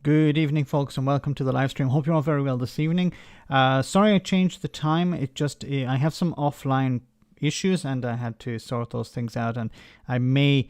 Good evening, folks, and welcome to the live stream. Hope you're all very well this evening. Sorry I changed the time. I have some offline issues and I had to sort those things out, and I may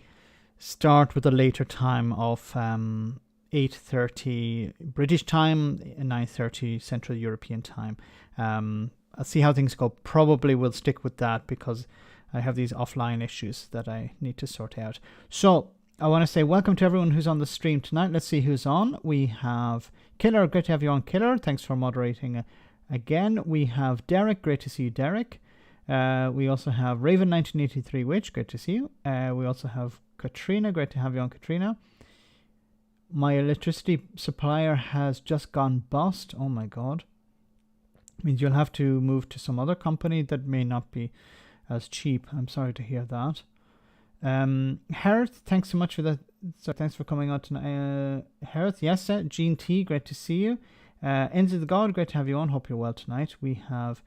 start with a later time of 8:30 British time, 9:30 Central European time. I'll see how things go. Probably will stick with that because I have these offline issues that I need to sort out. So I want to say welcome to everyone who's on the stream tonight. Let's see who's on. We have Killer. Great to have you on, Killer. Thanks for moderating again. We have Derek. Great to see you, Derek. We also have Raven 1983 Witch. Great to see you. We also have Katrina. Great to have you on, Katrina. My electricity supplier has just gone bust. Oh my god. Means you'll have to move to some other company that may not be as cheap. I'm sorry to hear that. Herth, thanks so much for that. So thanks for coming on tonight. Herth, yes, Gene T, great to see you. Enzo the God, great to have you on. Hope you're well tonight. We have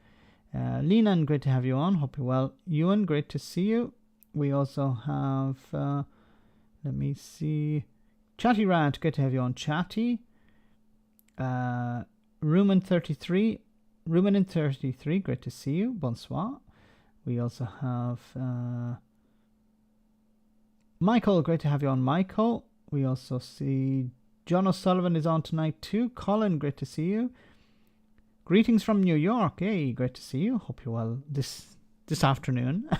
Lenan, great to have you on. Hope you're well. Ewan, great to see you. We also have, let me see, Chatty Rant, great to have you on. Chatty. Rumen33, great to see you. Bonsoir. We also have Michael, great to have you on, Michael. We also see John O'Sullivan is on tonight too. Colin, great to see you. Greetings from New York. Hey, great to see you. Hope you're well this afternoon.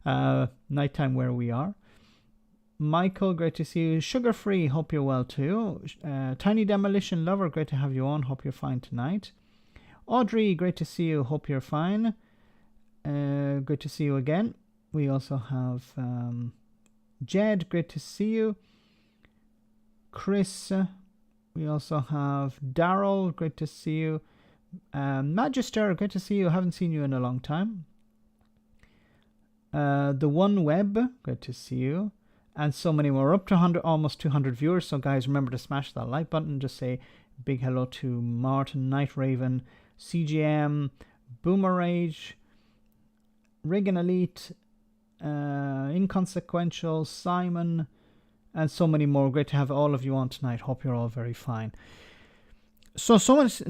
Nighttime where we are. Michael, great to see you. Sugar Free, hope you're well too. Tiny Demolition Lover, great to have you on. Hope you're fine tonight. Audrey, great to see you. Hope you're fine. Good to see you again. We also have Jed, great to see you. Chris, we also have Daryl, great to see you. Magister, great to see you. Haven't seen you in a long time. The One Web, great to see you. And so many more. We're up to almost 200 viewers. So guys, remember to smash that like button. Just say big hello to Martin, Night Raven, CGM, Boomerage, Regan Elite, Inconsequential, Simon, and so many more. Great to have all of you on tonight. Hope you're all very fine. So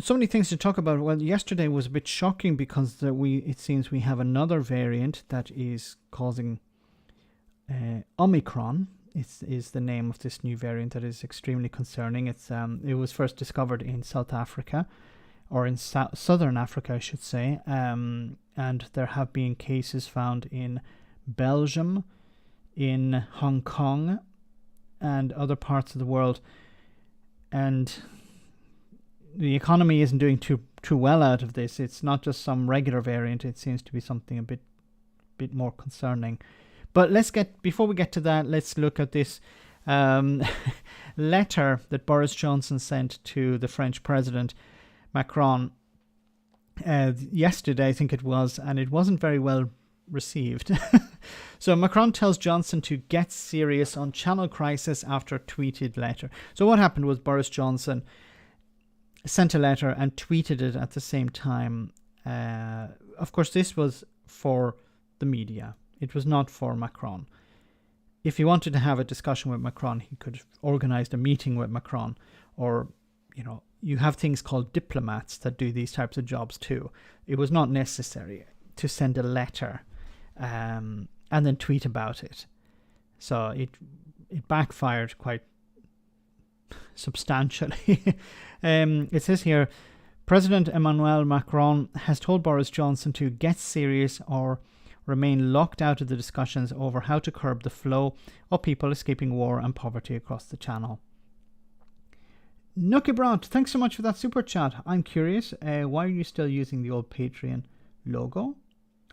many things to talk about. Well, yesterday was a bit shocking because it seems we have another variant that is causing Omicron. Is the name of this new variant that is extremely concerning. It was first discovered in South Africa, or in Southern Africa, I should say, and there have been cases found in Belgium, in Hong Kong, and other parts of the world. And the economy isn't doing too well out of this. It's not just some regular variant. It seems to be something a bit more concerning. But before we get to that, let's look at this letter that Boris Johnson sent to the French president, Macron, yesterday, I think it was, and it wasn't very well received. So Macron tells Johnson to get serious on channel crisis after tweeted letter. So what happened was Boris Johnson sent a letter and tweeted it at the same time. Of course, this was for the media. It was not for Macron. If he wanted to have a discussion with Macron, he could have organized a meeting with Macron, or, you have things called diplomats that do these types of jobs too. It was not necessary to send a letter and then tweet about it. So it backfired quite substantially. It says here, President Emmanuel Macron has told Boris Johnson to get serious or remain locked out of the discussions over how to curb the flow of people escaping war and poverty across the channel. Nookie Bront, thanks so much for that super chat. I'm curious, why are you still using the old Patreon logo?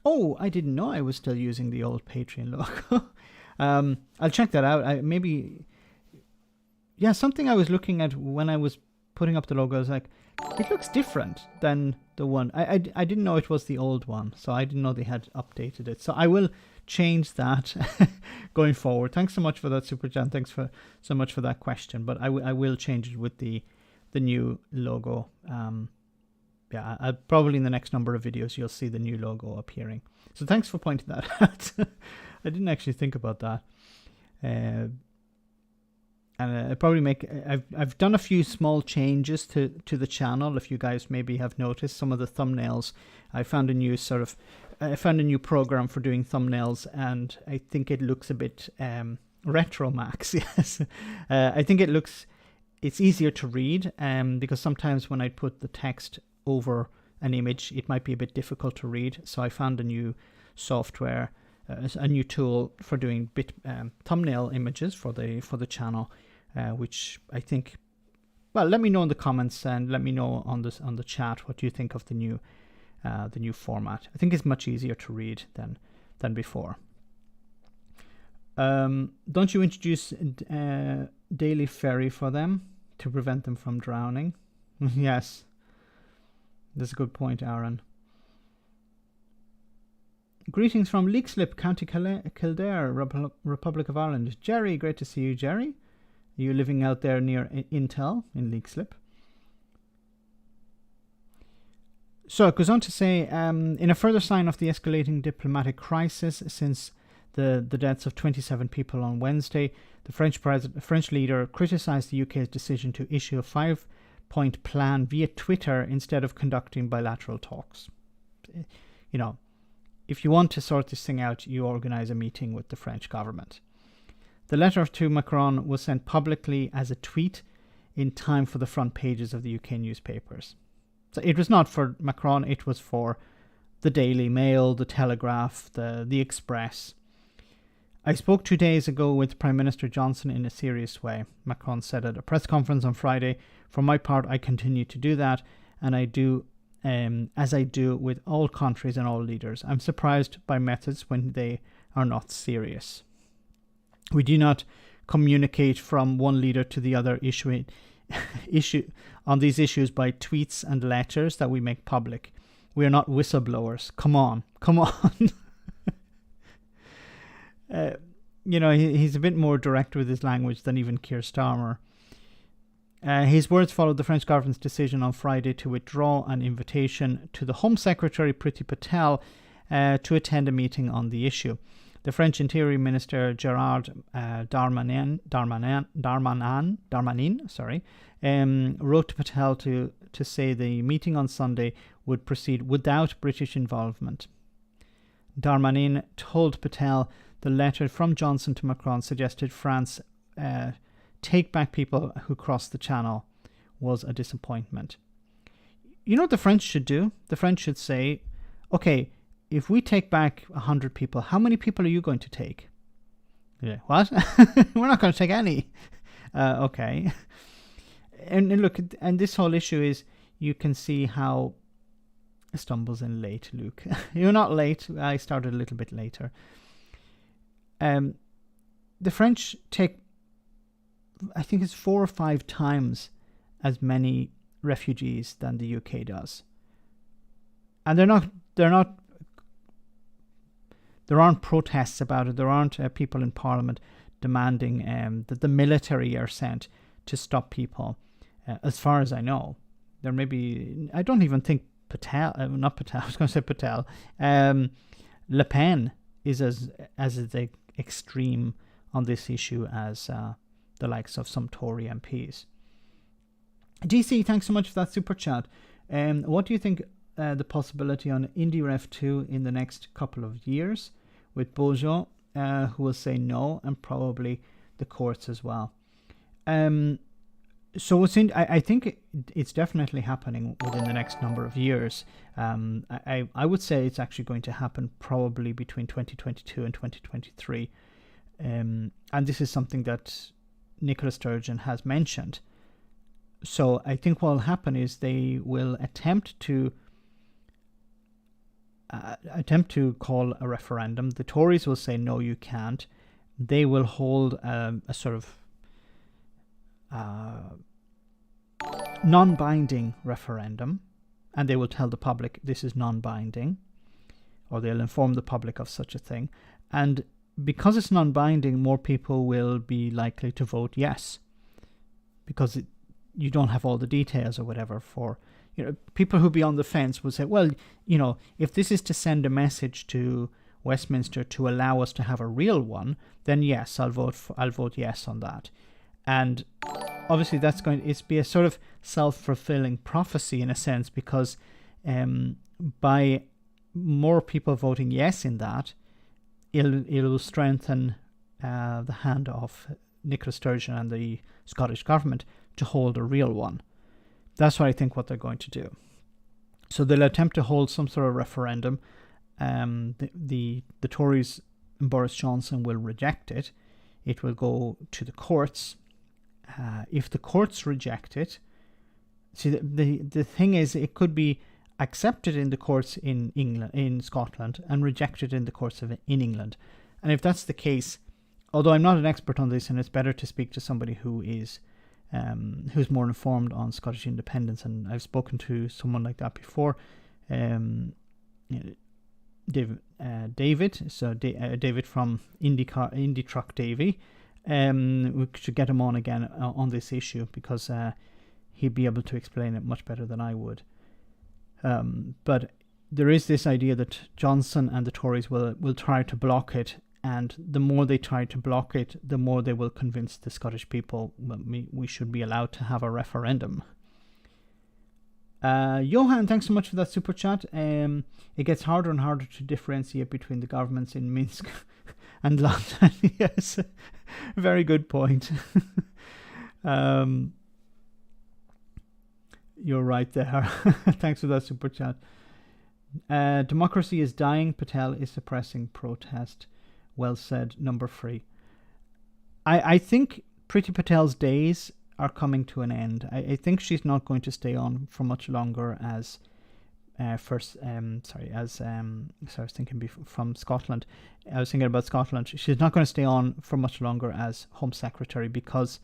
Oh, I didn't know I was still using the old Patreon logo. I'll check that out. Something I was looking at when I was putting up the logo, I was like, it looks different than the one. I didn't know it was the old one, so I didn't know they had updated it. So I will change that going forward. Thanks so much for that, Super Chan. Thanks so much for that question. But I will change it with the new logo. I'll probably in the next number of videos you'll see the new logo appearing. So thanks for pointing that out. I didn't actually think about that. And I've done a few small changes to the channel. If you guys maybe have noticed some of the thumbnails, I found a new program for doing thumbnails, and I think it looks a bit retro, Max. Yes, I think it's easier to read, because sometimes when I put the text over an image, it might be a bit difficult to read. So I found a new software, a new tool for doing thumbnail images for the channel, which I think. Well, let me know in the comments, and let me know on the chat what you think of the new format. I think it's much easier to read than before. Don't you introduce daily ferry for them to prevent them from drowning? Yes, that's a good point, Aaron. Greetings from Leixlip, County Kildare, Republic of Ireland. Jerry, great to see you, Jerry. Are you living out there near Intel in Leixlip? So it goes on to say, in a further sign of the escalating diplomatic crisis since the deaths of 27 people on Wednesday, the French leader criticised the UK's decision to issue a 5-point plan via Twitter instead of conducting bilateral talks. You know, if you want to sort this thing out, you organise a meeting with the French government. The letter to Macron was sent publicly as a tweet in time for the front pages of the UK newspapers. So it was not for Macron, it was for the Daily Mail, the Telegraph, the Express. I spoke 2 days ago with Prime Minister Johnson in a serious way, Macron said at a press conference on Friday. For my part, I continue to do that, and I do as I do with all countries and all leaders. I'm surprised by methods when they are not serious. We do not communicate from one leader to the other on these issues by tweets and letters that we make public. We are not whistleblowers. Come on. He's a bit more direct with his language than even Keir Starmer. His words followed the French government's decision on Friday to withdraw an invitation to the Home Secretary Priti Patel to attend a meeting on the issue. The French Interior Minister Gerard Darmanin wrote to Patel to say the meeting on Sunday would proceed without British involvement. Darmanin told Patel the letter from Johnson to Macron suggested France take back people who crossed the Channel was a disappointment. You know what the French should do? The French should say, okay, if we take back 100 people, how many people are you going to take? Yeah, what? We're not going to take any. Okay. And look, and this whole issue is, you can see how stumbles in late, Luke. You're not late. I started a little bit later. The French take, I think it's 4 or 5 times as many refugees than the UK does. And there aren't protests about it. There aren't people in Parliament demanding that the military are sent to stop people. As far as I know, there may be. I don't even think Patel. Not Patel. I was going to say Patel. Le Pen is as extreme on this issue as the likes of some Tory MPs. DC, thanks so much for that super chat. What do you think the possibility on IndyRef 2 in the next couple of years with Beaujean, who will say no, and probably the courts as well? So I think it's definitely happening within the next number of years. I would say it's actually going to happen probably between 2022 and 2023. And this is something that Nicola Sturgeon has mentioned. So I think what will happen is they will attempt to call a referendum. The Tories will say, no, you can't. They will hold a sort of non-binding referendum, and they will tell the public this is non-binding, or they'll inform the public of such a thing. And because it's non-binding, more people will be likely to vote yes, because you don't have all the details or whatever. For people who be on the fence will say, well, if this is to send a message to Westminster to allow us to have a real one, then yes, I'll vote yes on that. And obviously that's going to be a sort of self-fulfilling prophecy in a sense, because by more people voting yes in that, it'll strengthen the hand of Nicola Sturgeon and the Scottish government to hold a real one. That's what I think what they're going to do. So they'll attempt to hold some sort of referendum. The Tories and Boris Johnson will reject it. It will go to the courts. If the courts reject it, see, the thing is, it could be accepted in the courts in England, in Scotland, and rejected in the courts in England. And if that's the case, although I'm not an expert on this, and it's better to speak to somebody who is who's more informed on Scottish independence, and I've spoken to someone like that before, David from Indie Truck Davy. We should get him on again on this issue, because he'd be able to explain it much better than I would. But there is this idea that Johnson and the Tories will try to block it, and the more they try to block it, the more they will convince the Scottish people we should be allowed to have a referendum. Johan, thanks so much for that super chat. It gets harder and harder to differentiate between the governments in Minsk and London. Yes, very good point. You're right there. Thanks for that super chat. Democracy is dying. Patel is suppressing protest. Well said, number 3. I think Priti Patel's days are coming to an end. I think she's not going to stay on for much longer as I was thinking from Scotland. I was thinking about Scotland. She's not going to stay on for much longer as Home Secretary, because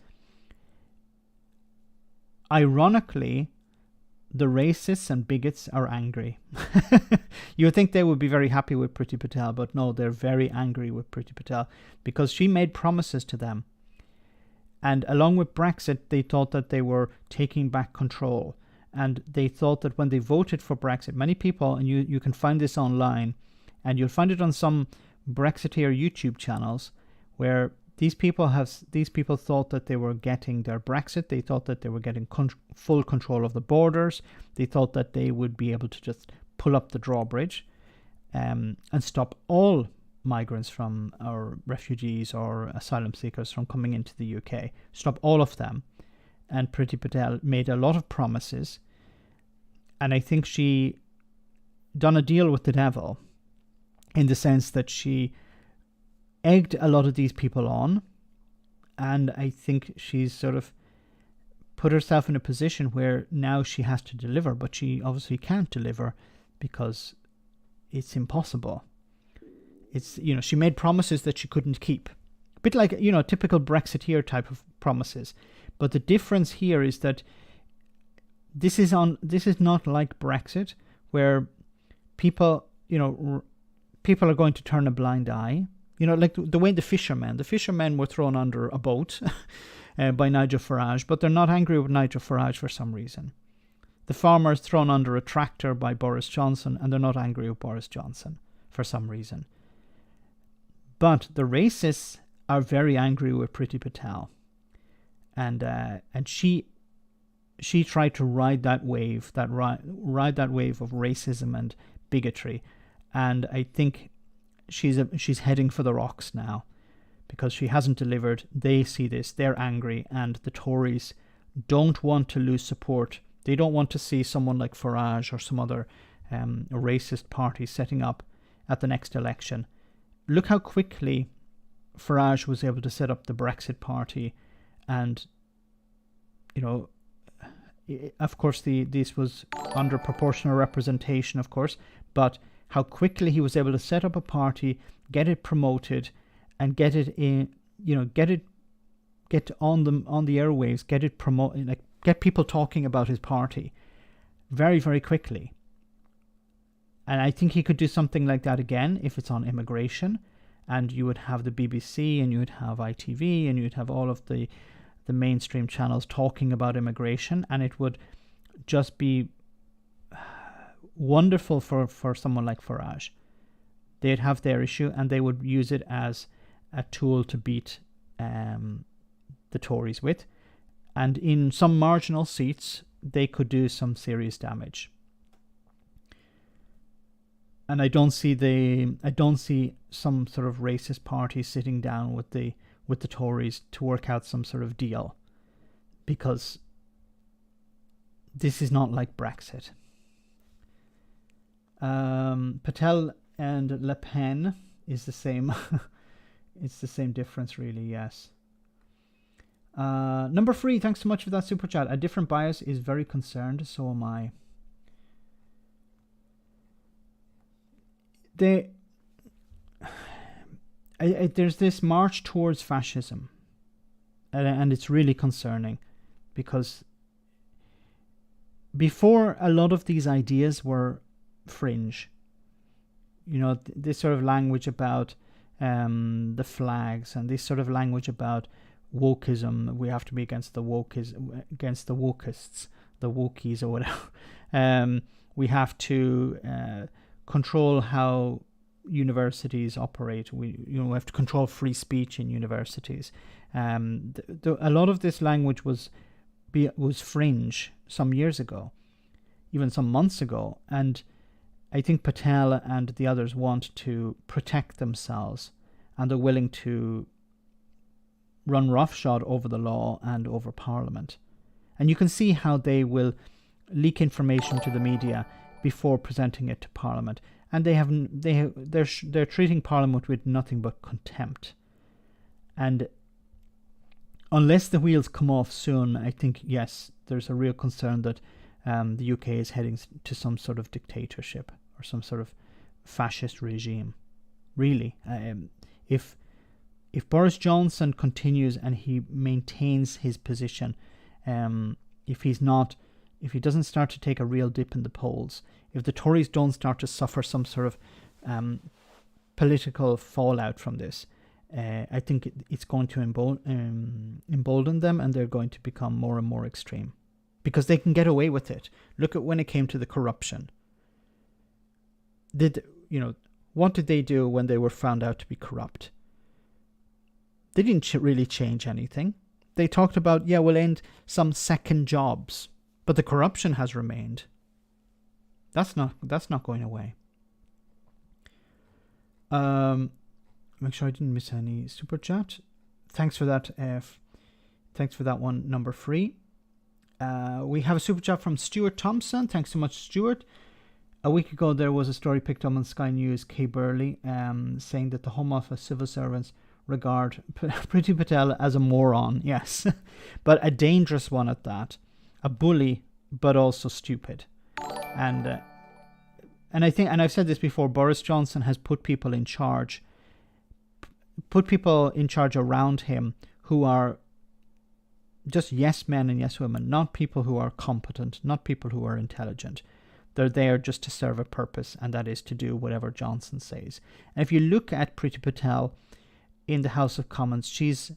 ironically, the racists and bigots are angry. You would think they would be very happy with Priti Patel, but no, they're very angry with Priti Patel, because she made promises to them. And along with Brexit, they thought that they were taking back control. And they thought that when they voted for Brexit, many people, and you can find this online, and you'll find it on some Brexiteer YouTube channels, where these people thought that they were getting their Brexit. They thought that they were getting full control of the borders. They thought that they would be able to just pull up the drawbridge and stop all migrants from, or refugees or asylum seekers from coming into the UK. Stop all of them. And Priti Patel made a lot of promises. And I think she done a deal with the devil, in the sense that she egged a lot of these people on, and I think she's sort of put herself in a position where now she has to deliver, but she obviously can't deliver because it's impossible. It's, she made promises that she couldn't keep. A bit like, typical Brexiteer type of promises. But the difference here is that this is not like Brexit, where people are going to turn a blind eye. Like the way the fishermen were thrown under a boat by Nigel Farage, but they're not angry with Nigel Farage for some reason. The farmers thrown under a tractor by Boris Johnson, and they're not angry with Boris Johnson for some reason. But the racists are very angry with Priti Patel, and she tried to ride that wave, ride that wave of racism and bigotry, and I think she's heading for the rocks now, because she hasn't delivered. They see this, they're angry, and the Tories don't want to lose support. They don't want to see someone like Farage or some other racist party setting up at the next election. Look how quickly Farage was able to set up the Brexit Party, and of course this was under proportional representation, of course, but how quickly he was able to set up a party, get it promoted, and get it in, get on the airwaves, get it promoted, like get people talking about his party very, very quickly. And I think he could do something like that again if it's on immigration, and you would have the BBC, and you would have ITV, and you'd have all of the mainstream channels talking about immigration, and it would just be wonderful for someone like Farage. They'd have their issue, and they would use it as a tool to beat the Tories with, and in some marginal seats they could do some serious damage. And I don't see some sort of racist party sitting down with the Tories to work out some sort of deal, because this is not like Brexit. Patel and Le Pen is the same. It's the same difference, really. Yes. Number 3, thanks so much for that super chat. A different bias is very concerned. So am I. There's this march towards fascism, and it's really concerning, because before, a lot of these ideas were fringe. You know, this sort of language about the flags, and this sort of language about wokeism. We have to be against the wokists, the wokies or whatever. We have to control how universities operate. We have to control free speech in universities. A lot of this language was fringe some years ago, even some months ago, and I think Patel and the others want to protect themselves, and they're willing to run roughshod over the law and over Parliament. And you can see how they will leak information to the media before presenting it to Parliament, and they're treating Parliament with nothing but contempt. And unless the wheels come off soon, I think, yes, there's a real concern that the UK is heading to some sort of dictatorship or some sort of fascist regime. Really, if Boris Johnson continues and he maintains his position, if he doesn't start to take a real dip in the polls, if the Tories don't start to suffer some sort of political fallout from this, I think it's going to embolden them, and they're going to become more and more extreme, because they can get away with it. Look at when it came to the corruption. What did they do when they were found out to be corrupt? They didn't really change anything. They talked about, we'll end some second jobs, but the corruption has remained. That's not going away. Make sure I didn't miss any super chat. Thanks for that. Thanks for that one, number 3. We have a super chat from Stuart Thompson. Thanks so much, Stuart. A week ago, there was a story picked up on Sky News, Kay Burley, saying that the Home Office civil servants regard Priti Patel as a moron. Yes, but a dangerous one at that. A bully, but also stupid. And I think, and I've said this before, Boris Johnson has put people in charge around him who are just yes men and yes women, not people who are competent, not people who are intelligent. They're there just to serve a purpose, and that is to do whatever Johnson says. And if you look at Priti Patel in the House of Commons, she's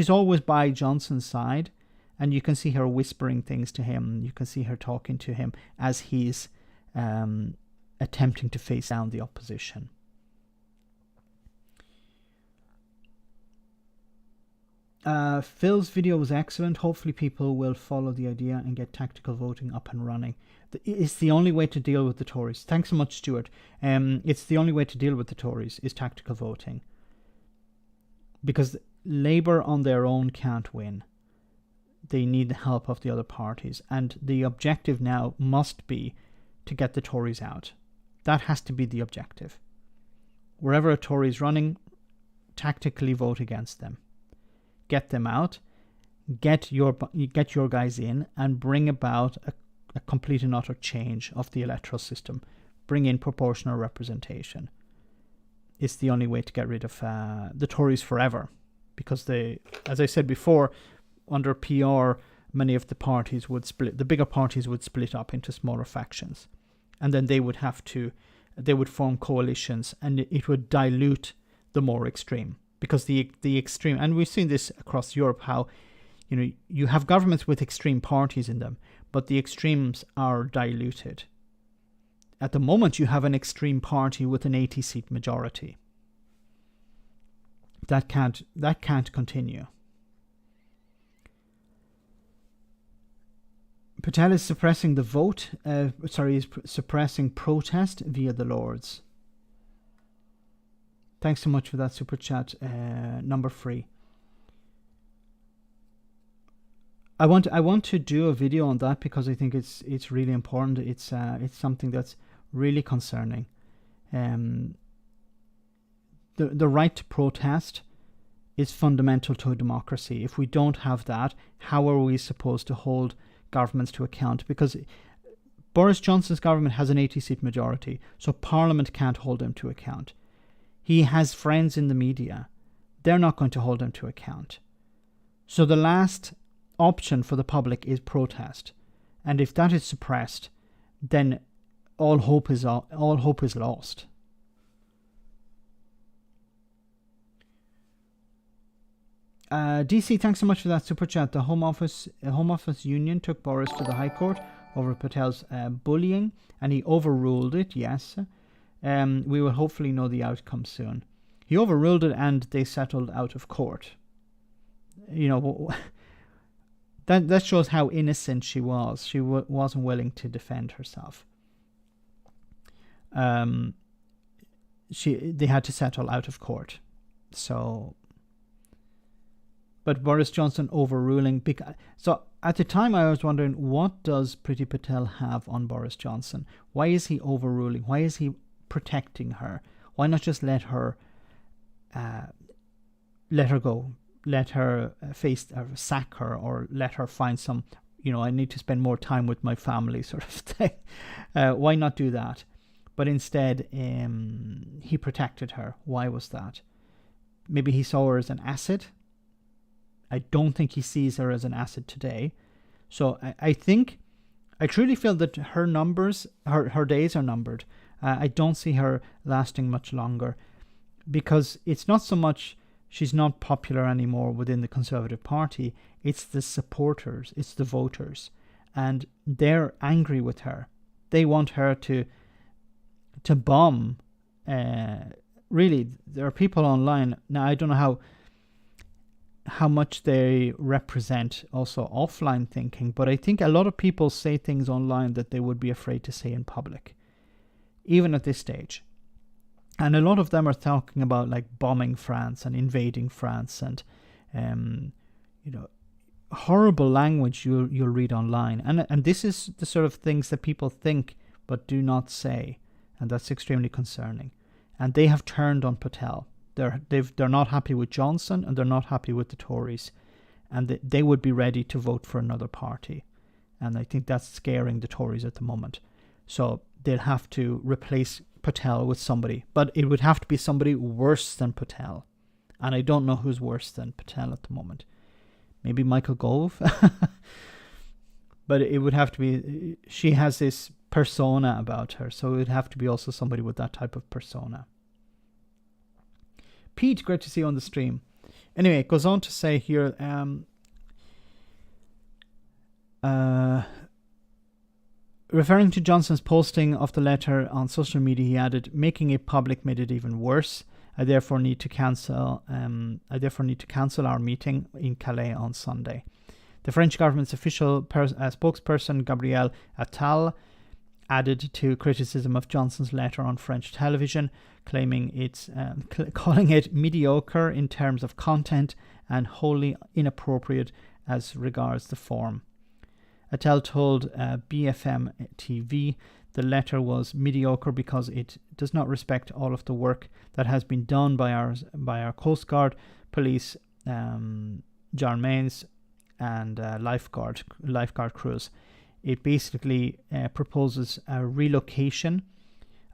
always by Johnson's side, and you can see her whispering things to him. You can see her talking to him as he's attempting to face down the opposition. Phil's video was excellent. Hopefully people will follow the idea and get tactical voting up and running. It's the only way to deal with the Tories. Thanks so much, Stuart. It's the only way to deal with the Tories is tactical voting. Because Labour on their own can't win. They need the help of the other parties. And the objective now must be to get the Tories out. That has to be the objective. Wherever a Tory is running, tactically vote against them. Get them out, get your guys in, and bring about a complete and utter change of the electoral system. Bring in proportional representation. It's the only way to get rid of the Tories forever, because as I said before, under PR, many of the parties would split. The bigger parties would split up into smaller factions, and then they would form coalitions, and it would dilute the more extreme. Because the extreme, and we've seen this across Europe, how you have governments with extreme parties in them, but the extremes are diluted. At the moment, you have an extreme party with an 80-seat majority. that can't continue. Patel is suppressing the vote. Is suppressing protest via the Lords. Thanks so much for that super chat, number 3. I want to do a video on that because I think it's really important. It's something that's really concerning. The right to protest is fundamental to a democracy. If we don't have that, how are we supposed to hold governments to account? Because Boris Johnson's government has an 80-seat majority, so Parliament can't hold him to account. He has friends in the media. They're not going to hold him to account. So the last option for the public is protest. And if that is suppressed, then all hope is lost. DC, thanks so much for that super chat. The Home Office Union took Boris to the High Court over Patel's bullying, and he overruled it. Yes. We will hopefully know the outcome soon. He overruled it and they settled out of court. That shows how innocent she was. She wasn't willing to defend herself. They had to settle out of court. So, but Boris Johnson overruling. So at the time I was wondering, what does Priti Patel have on Boris Johnson? Why is he overruling? Why is he protecting her? Why not just let her go, let her sack her, or let her find some, I need to spend more time with my family sort of thing. Why not do that? But instead he protected her. Why was that? Maybe he saw her as an asset. I don't think he sees her as an asset today. So I truly feel that her days are numbered. I don't see her lasting much longer, because it's not so much she's not popular anymore within the Conservative Party. It's the supporters, it's the voters, and they're angry with her. They want her to bomb. Really, there are people online now. I don't know how much they represent also offline thinking, but I think a lot of people say things online that they would be afraid to say in public, even at this stage. And a lot of them are talking about like bombing France and invading France and horrible language you'll read online. And this is the sort of things that people think but do not say, and that's extremely concerning. And they have turned on Patel. They're not happy with Johnson, and they're not happy with the Tories, and they would be ready to vote for another party. And I think that's scaring the Tories at the moment. So they'll have to replace Patel with somebody, but it would have to be somebody worse than Patel. And I don't know who's worse than Patel at the moment. Maybe Michael Gove. But it would have to be, she has this persona about her, so it would have to be also somebody with that type of persona. Pete, great to see you on the stream. Anyway, it goes on to say here, referring to Johnson's posting of the letter on social media, he added, "Making it public made it even worse. I therefore need to cancel our meeting in Calais on Sunday." The French government's official spokesperson, Gabriel Attal, added to criticism of Johnson's letter on French television, calling it mediocre in terms of content and wholly inappropriate as regards the form. Attal told BFM TV the letter was mediocre because it does not respect all of the work that has been done by our Coast Guard, police, Jarmains, and lifeguard crews. It basically proposes a relocation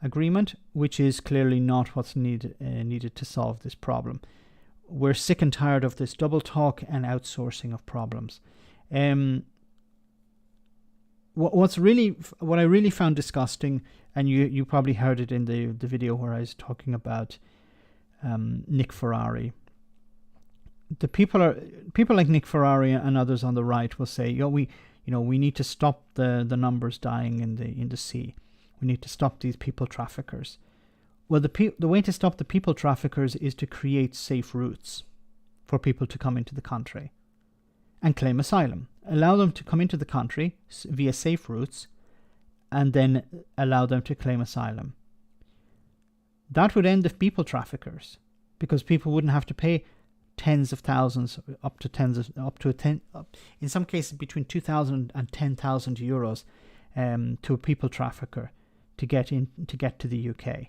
agreement, which is clearly not what's needed to solve this problem. We're sick and tired of this double talk and outsourcing of problems. What I really found disgusting, and you probably heard it in the video where I was talking about Nick Ferrari. The people like Nick Ferrari and others on the right will say, we need to stop the numbers dying in the sea. We need to stop these people traffickers. Well, the way to stop the people traffickers is to create safe routes for people to come into the country and claim asylum. Allow them to come into the country via safe routes and then allow them to claim asylum. That would end the people traffickers, because people wouldn't have to pay tens of thousands, in some cases between 2,000 and 10,000 euros to a people trafficker to get to the UK.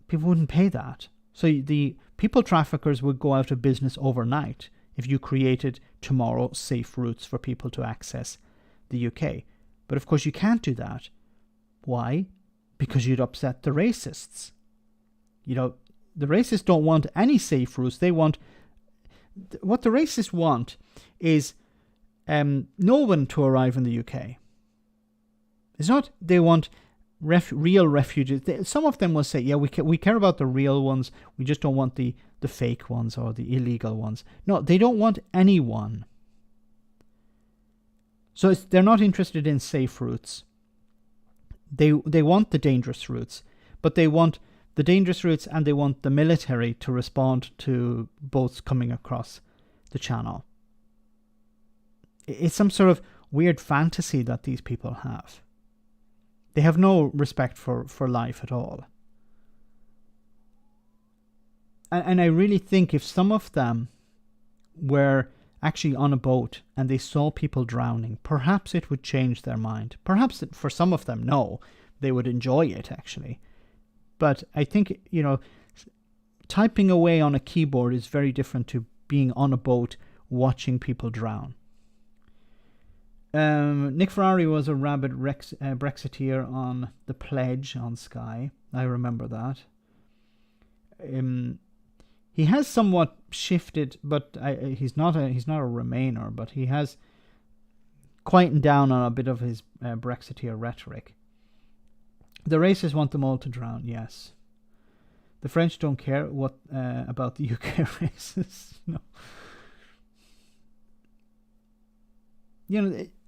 People wouldn't pay that. So the people traffickers would go out of business overnight if you created tomorrow safe routes for people to access the UK. But of course you can't do that. Why? Because you'd upset the racists. The racists don't want any safe routes. They want, what the racists want is no one to arrive in the UK. It's not they want real refugees. Some of them will say, yeah, we care about the real ones. We just don't want the fake ones or the illegal ones. No, they don't want anyone. So they're not interested in safe routes. They want the dangerous routes, but they want the dangerous routes and they want the military to respond to boats coming across the channel. It's some sort of weird fantasy that these people have. They have no respect for life at all. And I really think if some of them were actually on a boat and they saw people drowning, perhaps it would change their mind. Perhaps for some of them, no, they would enjoy it actually. But I think, typing away on a keyboard is very different to being on a boat watching people drown. Nick Ferrari was a rabid Brexiteer on The Pledge on Sky. I remember that. He has somewhat shifted, but he's not a Remainer, but he has quietened down on a bit of his Brexiteer rhetoric. The racists want them all to drown, yes. The French don't care about the UK racists. No.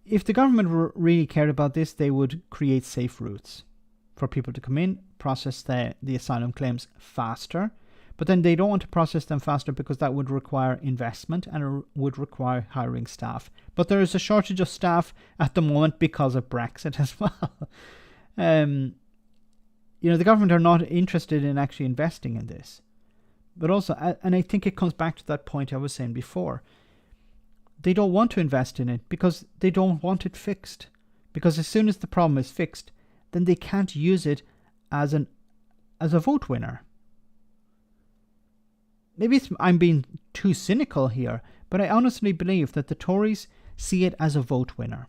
If the government really cared about this, they would create safe routes for people to come in, process the asylum claims faster. But then they don't want to process them faster because that would require investment and it would require hiring staff. But there is a shortage of staff at the moment because of Brexit as well. The government are not interested in actually investing in this. But also, and I think it comes back to that point I was saying before, they don't want to invest in it because they don't want it fixed. Because as soon as the problem is fixed, then they can't use it as a vote winner. Maybe I'm being too cynical here, but I honestly believe that the Tories see it as a vote winner.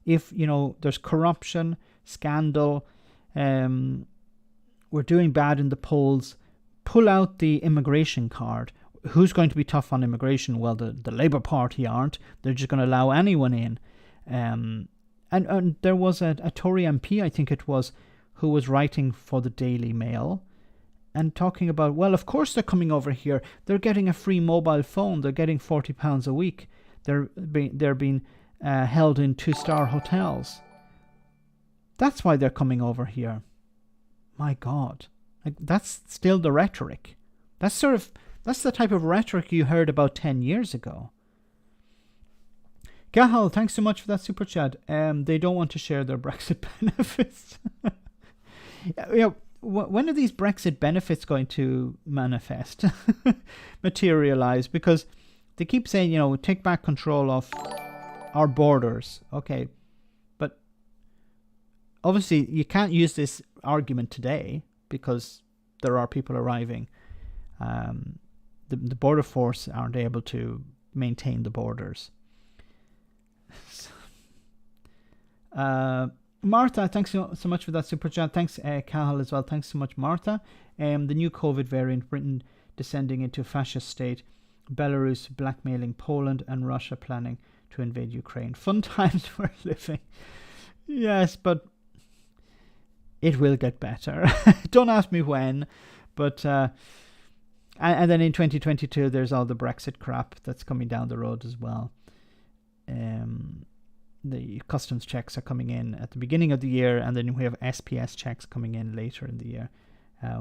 If, there's corruption, scandal, we're doing bad in the polls, pull out the immigration card. Who's going to be tough on immigration? Well, the Labour Party aren't. They're just going to allow anyone in. And there was a Tory MP, I think it was, who was writing for the Daily Mail and talking about, well, of course they're coming over here. They're getting a free mobile phone. They're getting £40 a week. They're being held in 2-star hotels. That's why they're coming over here. My God. That's still the rhetoric. That's the type of rhetoric you heard about 10 years ago. Gahal, thanks so much for that super chat. They don't want to share their Brexit benefits. When are these Brexit benefits going to manifest, materialize? Because they keep saying, take back control of our borders. Okay, but obviously you can't use this argument today because there are people arriving. The border force aren't able to maintain the borders. Martha, thanks so much for that super chat. Thanks, Cahill, as well. Thanks so much, Martha. The new COVID variant, Britain descending into a fascist state, Belarus blackmailing Poland, and Russia planning to invade Ukraine. Fun times we're living. Yes, but it will get better. Don't ask me when, but and then in 2022 there's all the Brexit crap that's coming down the road as well. The customs checks are coming in at the beginning of the year, and then we have SPS checks coming in later in the year.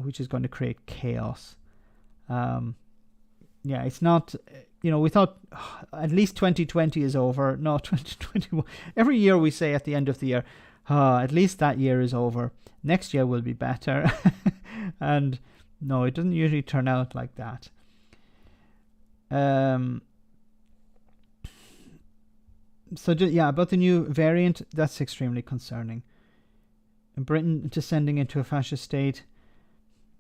which is going to create chaos. Yeah, it's not, we thought at least 2020 is over. No, 2021. Every year we say at the end of the year, at least that year is over. Next year will be better. And no, it doesn't usually turn out like that. So about the new variant, that's extremely concerning. And Britain descending into a fascist state,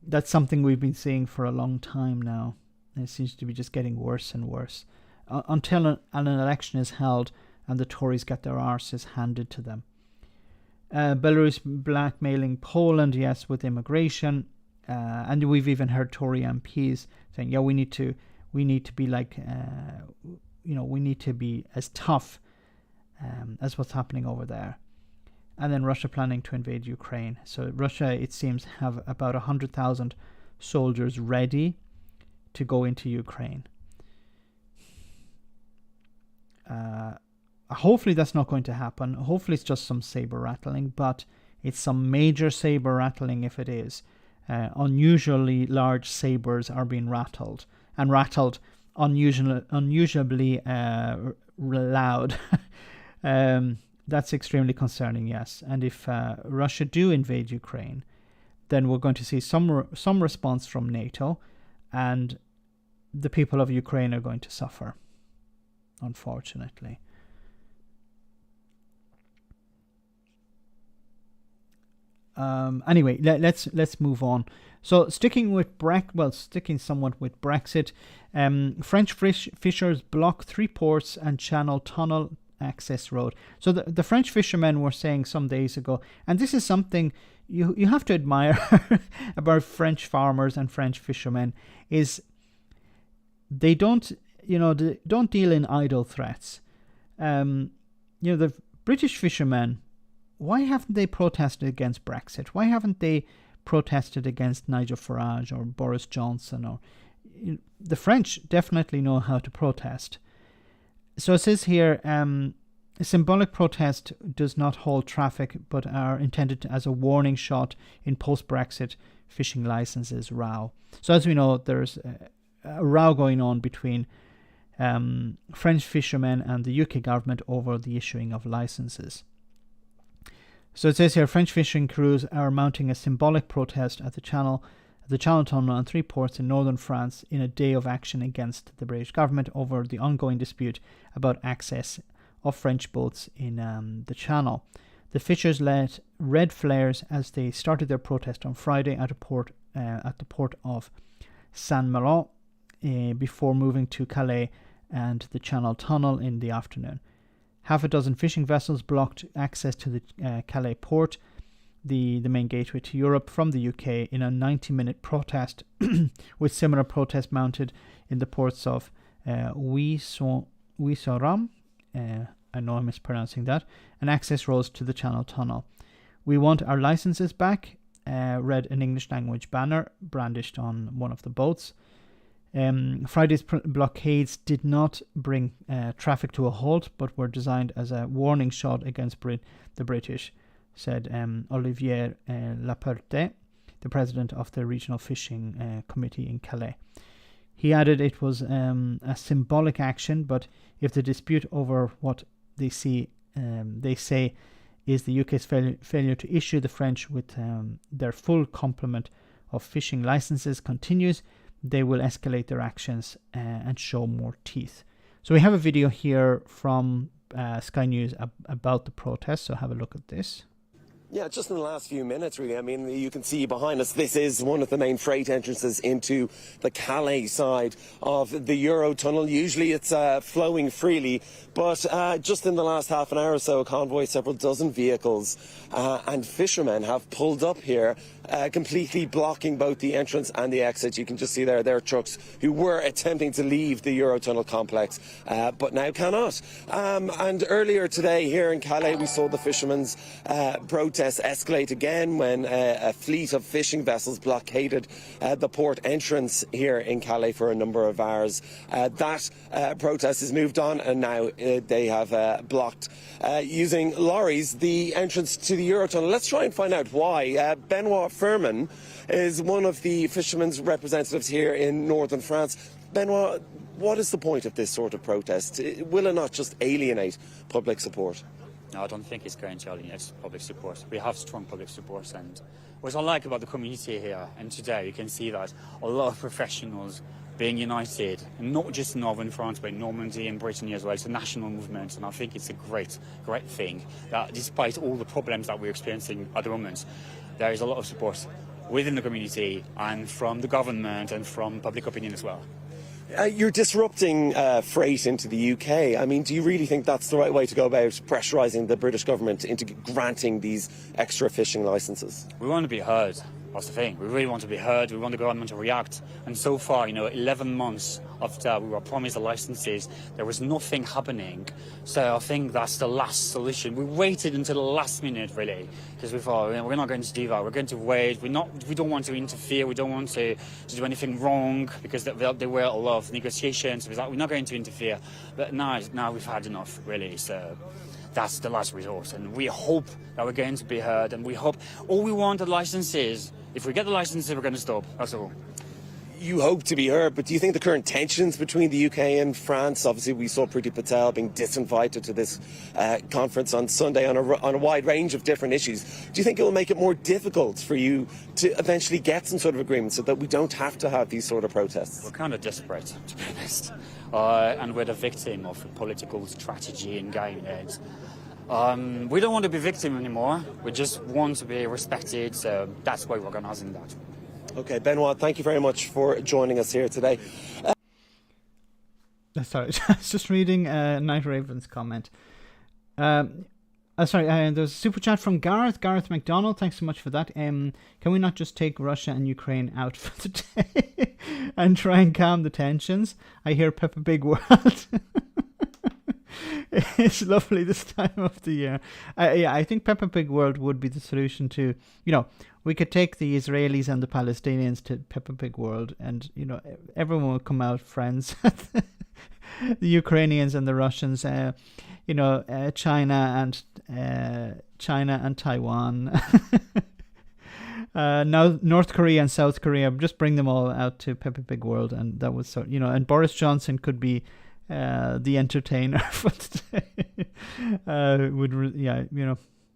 that's something we've been seeing for a long time now. And it seems to be just getting worse and worse until an election is held and the Tories get their arses handed to them. Belarus blackmailing Poland, yes, with immigration. And we've even heard Tory MPs saying, we need to be like, we need to be as tough as what's happening over there. And then Russia planning to invade Ukraine. So Russia, it seems, have about 100,000 soldiers ready to go into Ukraine. Hopefully that's not going to happen. Hopefully it's just some saber rattling, but it's some major saber rattling if it is. Unusually large sabers are being rattled, and rattled unusually loud. That's extremely concerning, yes. And if Russia do invade Ukraine, then we're going to see some response from NATO, and the people of Ukraine are going to suffer, unfortunately. Anyway, let's move on. So sticking somewhat with Brexit, French fishers block 3 ports and channel tunnel access road. So the French fishermen were saying some days ago, and this is something you have to admire about French farmers and French fishermen, is they don't deal in idle threats. The British fishermen, why haven't they protested against Brexit? Why haven't they protested against Nigel Farage or Boris Johnson? Or the French definitely know how to protest. So it says here, a symbolic protest does not halt traffic, but are intended as a warning shot in post-Brexit fishing licenses row. So as we know, there's a row going on between French fishermen and the UK government over the issuing of licenses. So it says here, French fishing crews are mounting a symbolic protest at the Channel Tunnel and 3 ports in northern France in a day of action against the British government over the ongoing dispute about access of French boats in the Channel. The fishers lit red flares as they started their protest on Friday at the port of Saint-Malo before moving to Calais and the Channel Tunnel in the afternoon. Half a dozen fishing vessels blocked access to the Calais port, the main gateway to Europe from the UK, in a 90-minute protest, with similar protests mounted in the ports of Ouistreham, I know I'm mispronouncing that, and access roads to the Channel Tunnel. "We want our licenses back," read an English language banner brandished on one of the boats. Friday's blockades did not bring traffic to a halt, but were designed as a warning shot against the British, said Olivier Laporte, the president of the Regional Fishing Committee in Calais. He added it was a symbolic action, but if the dispute over what they say is the UK's failure to issue the French with their full complement of fishing licenses continues, they will escalate their actions and show more teeth. So we have a video here from Sky News about the protest, so have a look at this. Yeah, just in the last few minutes, really. I mean, you can see behind us, this is one of the main freight entrances into the Calais side of the Eurotunnel. Usually it's flowing freely, but just in the last half an hour or so, a convoy, several dozen vehicles and fishermen have pulled up here, completely blocking both the entrance and the exit. You can just see there are trucks who were attempting to leave the Eurotunnel complex, but now cannot. And earlier today here in Calais, we saw the fishermen's protest protests escalate again when a fleet of fishing vessels blockaded the port entrance here in Calais for a number of hours. That protest has moved on, and now they have blocked using lorries the entrance to the Eurotunnel. Let's try and find out why. Benoit Furman is one of the fishermen's representatives here in northern France. Benoit, what is the point of this sort of protest? Will it not just alienate public support? No, I don't think it's going to alienate public support. We have strong public support, and what I like about the community here, and today you can see that a lot of professionals being united, not just in northern France, but in Normandy and Brittany as well. It's a national movement, and I think it's a great thing that despite all the problems that we're experiencing at the moment, there is a lot of support within the community and from the government and from public opinion as well. You're disrupting freight into the UK. I mean, do you really think that's the right way to go about pressurising the British government into granting these extra fishing licences? We want to be heard. That's the thing. We really want to be heard. We want the government to react. And so far, 11 months after we were promised the licences, there was nothing happening. So I think that's the last solution. We waited until the last minute, really, because we thought we're not going to do that. We're going to wait. We don't want to interfere. We don't want to do anything wrong, because there were a lot of negotiations. We're not going to interfere. But now we've had enough, really. So that's the last resort, and we hope that we're going to be heard, and we hope all we want are licenses. If we get the licenses, we're going to stop. That's all. You hope to be heard, but do you think the current tensions between the UK and France, obviously we saw Priti Patel being disinvited to this conference on Sunday on a wide range of different issues, do you think it will make it more difficult for you to eventually get some sort of agreement so that we don't have to have these sort of protests? We're kind of desperate, to be honest, and we're the victim of a political strategy and game heads. We don't want to be victim anymore. We just want to be respected, so that's why we're organising that. Okay, Benoit, thank you very much for joining us here today. Sorry, I was just reading Night Raven's comment. There's a super chat from Gareth McDonald. Thanks so much for that. Can we not just take Russia and Ukraine out for the day and try and calm the tensions? I hear Peppa Big World. It's lovely this time of the year. I think Peppa Pig World would be the solution to, we could take the Israelis and the Palestinians to Peppa Pig World, and, everyone would come out friends. The Ukrainians and the Russians, China and Taiwan. Now North Korea and South Korea, just bring them all out to Peppa Pig World, and that was and Boris Johnson could be the entertainer for today.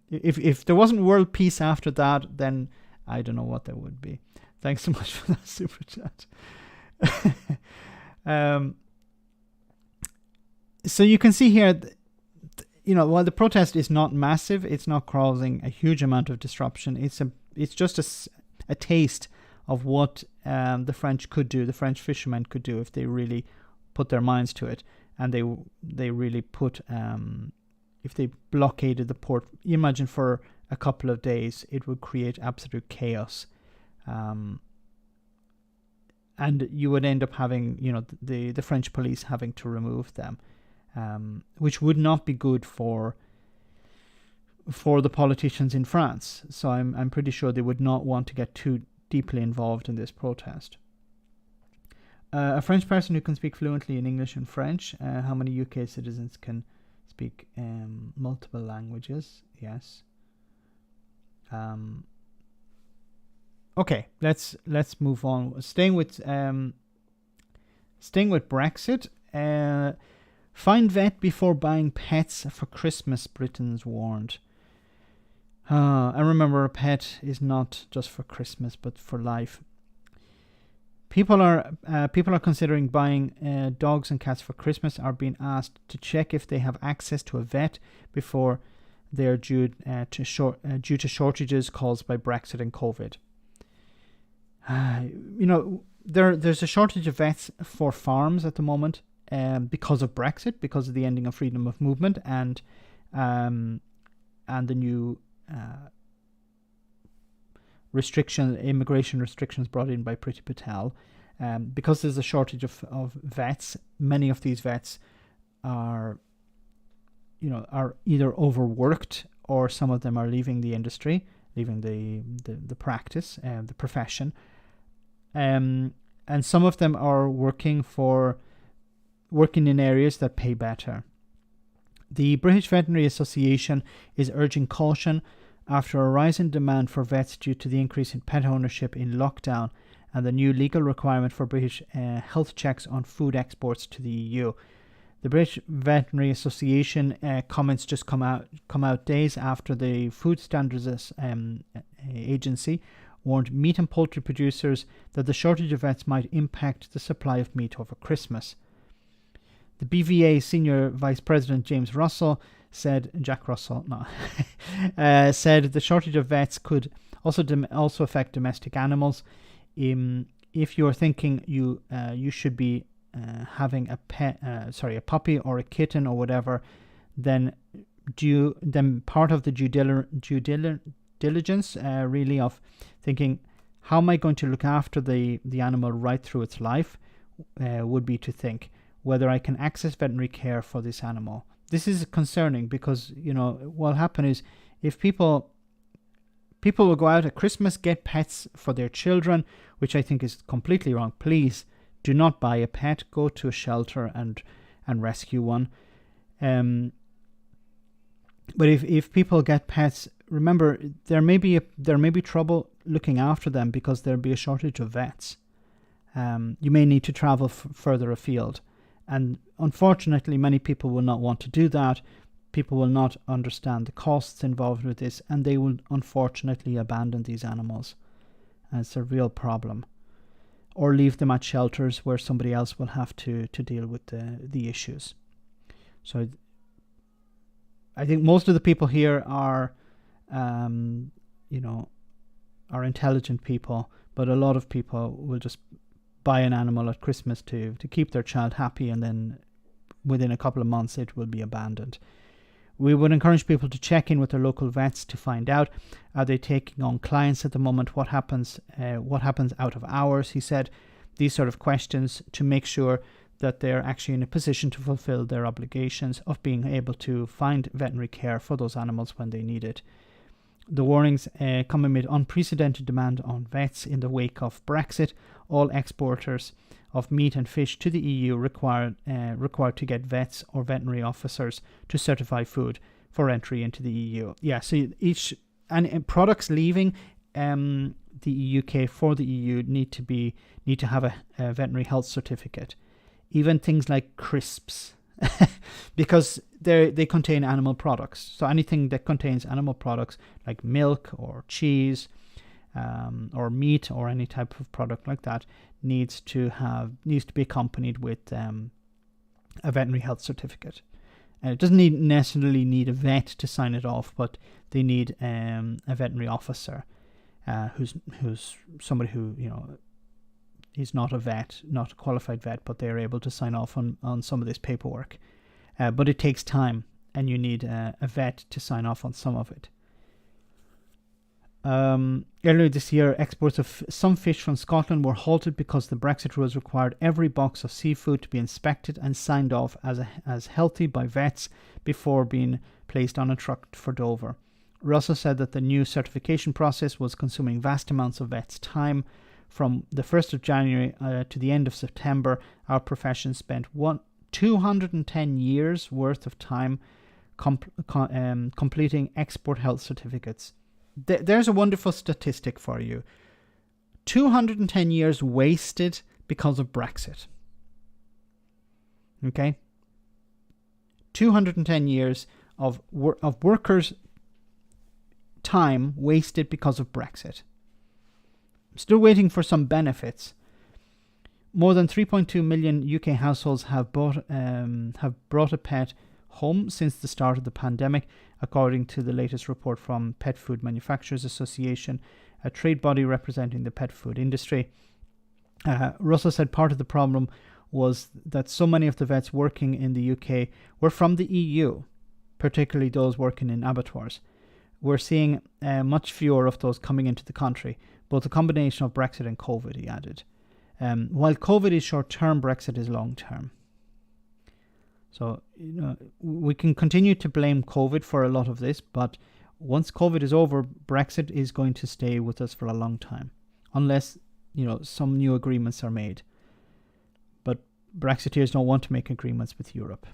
If there wasn't world peace after that, then I don't know what there would be. Thanks so much for that super chat. So you can see here, while the protest is not massive, it's not causing a huge amount of disruption. It's just a taste of what the French could do, the French fishermen could do if they really put their minds to it, and they really put if they blockaded the port. You imagine for a couple of days it would create absolute chaos, and you would end up having the French police having to remove them, which would not be good for the politicians in France. So I'm pretty sure they would not want to get too deeply involved in this protest. A French person who can speak fluently in English and French. How many UK citizens can speak multiple languages? Yes. Okay, let's move on. Staying with Brexit. Find vet before buying pets for Christmas, Britons warned. I remember a pet is not just for Christmas, but for life. People are considering buying dogs and cats for Christmas are being asked to check if they have access to a vet before they are due to shortages caused by Brexit and COVID. There's a shortage of vets for farms at the moment because of Brexit, because of the ending of freedom of movement and the new immigration restrictions brought in by Priti Patel. Because there's a shortage of vets, many of these vets are either overworked or some of them are leaving the industry, leaving the practice, the profession. And some of them are working in areas that pay better. The British Veterinary Association is urging caution after a rise in demand for vets due to the increase in pet ownership in lockdown and the new legal requirement for British health checks on food exports to the EU. The British Veterinary Association comments just come out days after the Food Standards Agency warned meat and poultry producers that the shortage of vets might impact the supply of meat over Christmas. The BVA Senior Vice President Jack Russell said the shortage of vets could also affect domestic animals. If you're thinking you should be having a puppy or a kitten or whatever, then part of the due diligence really of thinking, how am I going to look after the animal right through its life, would be to think whether I can access veterinary care for this animal. This is concerning because, what will happen is if people will go out at Christmas, get pets for their children, which I think is completely wrong. Please do not buy a pet. Go to a shelter and rescue one. But if people get pets, remember there may be trouble looking after them because there'll be a shortage of vets. You may need to travel further afield. And unfortunately, many people will not want to do that. People will not understand the costs involved with this, and they will unfortunately abandon these animals. And it's a real problem. Or leave them at shelters where somebody else will have to deal with the issues. So I think most of the people here are intelligent people, but a lot of people will just buy an animal at Christmas to keep their child happy, and then within a couple of months it will be abandoned. We would encourage people to check in with their local vets to find out, are they taking on clients at the moment, what happens out of hours, he said, these sort of questions to make sure that they're actually in a position to fulfill their obligations of being able to find veterinary care for those animals when they need it. The warnings come amid unprecedented demand on vets in the wake of Brexit. All exporters of meat and fish to the EU required to get vets or veterinary officers to certify food for entry into the EU. Yeah, so products leaving the UK for the EU need to have a veterinary health certificate. Even things like crisps, because they contain animal products. So anything that contains animal products like milk or cheese, or meat or any type of product like that needs to be accompanied with a veterinary health certificate. And it doesn't necessarily need a vet to sign it off, but they need a veterinary officer who's somebody who he's not a vet, not a qualified vet, but they're able to sign off on some of this paperwork. But it takes time, and you need a vet to sign off on some of it. Earlier this year, exports of some fish from Scotland were halted because the Brexit rules required every box of seafood to be inspected and signed off as healthy by vets before being placed on a truck for Dover. Russell said that the new certification process was consuming vast amounts of vets' time. From the 1st of January to the end of September, our profession spent 210 years worth of time completing export health certificates. There's a wonderful statistic for you. 210 years wasted because of Brexit. Okay? 210 years of workers' time wasted because of Brexit. I'm still waiting for some benefits. More than 3.2 million UK households have brought a pet home since the start of the pandemic, according to the latest report from Pet Food Manufacturers Association, a trade body representing the pet food industry. Russell said part of the problem was that so many of the vets working in the UK were from the EU, particularly those working in abattoirs. We're seeing much fewer of those coming into the country, both a combination of Brexit and COVID, he added. While COVID is short-term, Brexit is long-term. So, we can continue to blame COVID for a lot of this, but once COVID is over, Brexit is going to stay with us for a long time, unless, some new agreements are made. But Brexiteers don't want to make agreements with Europe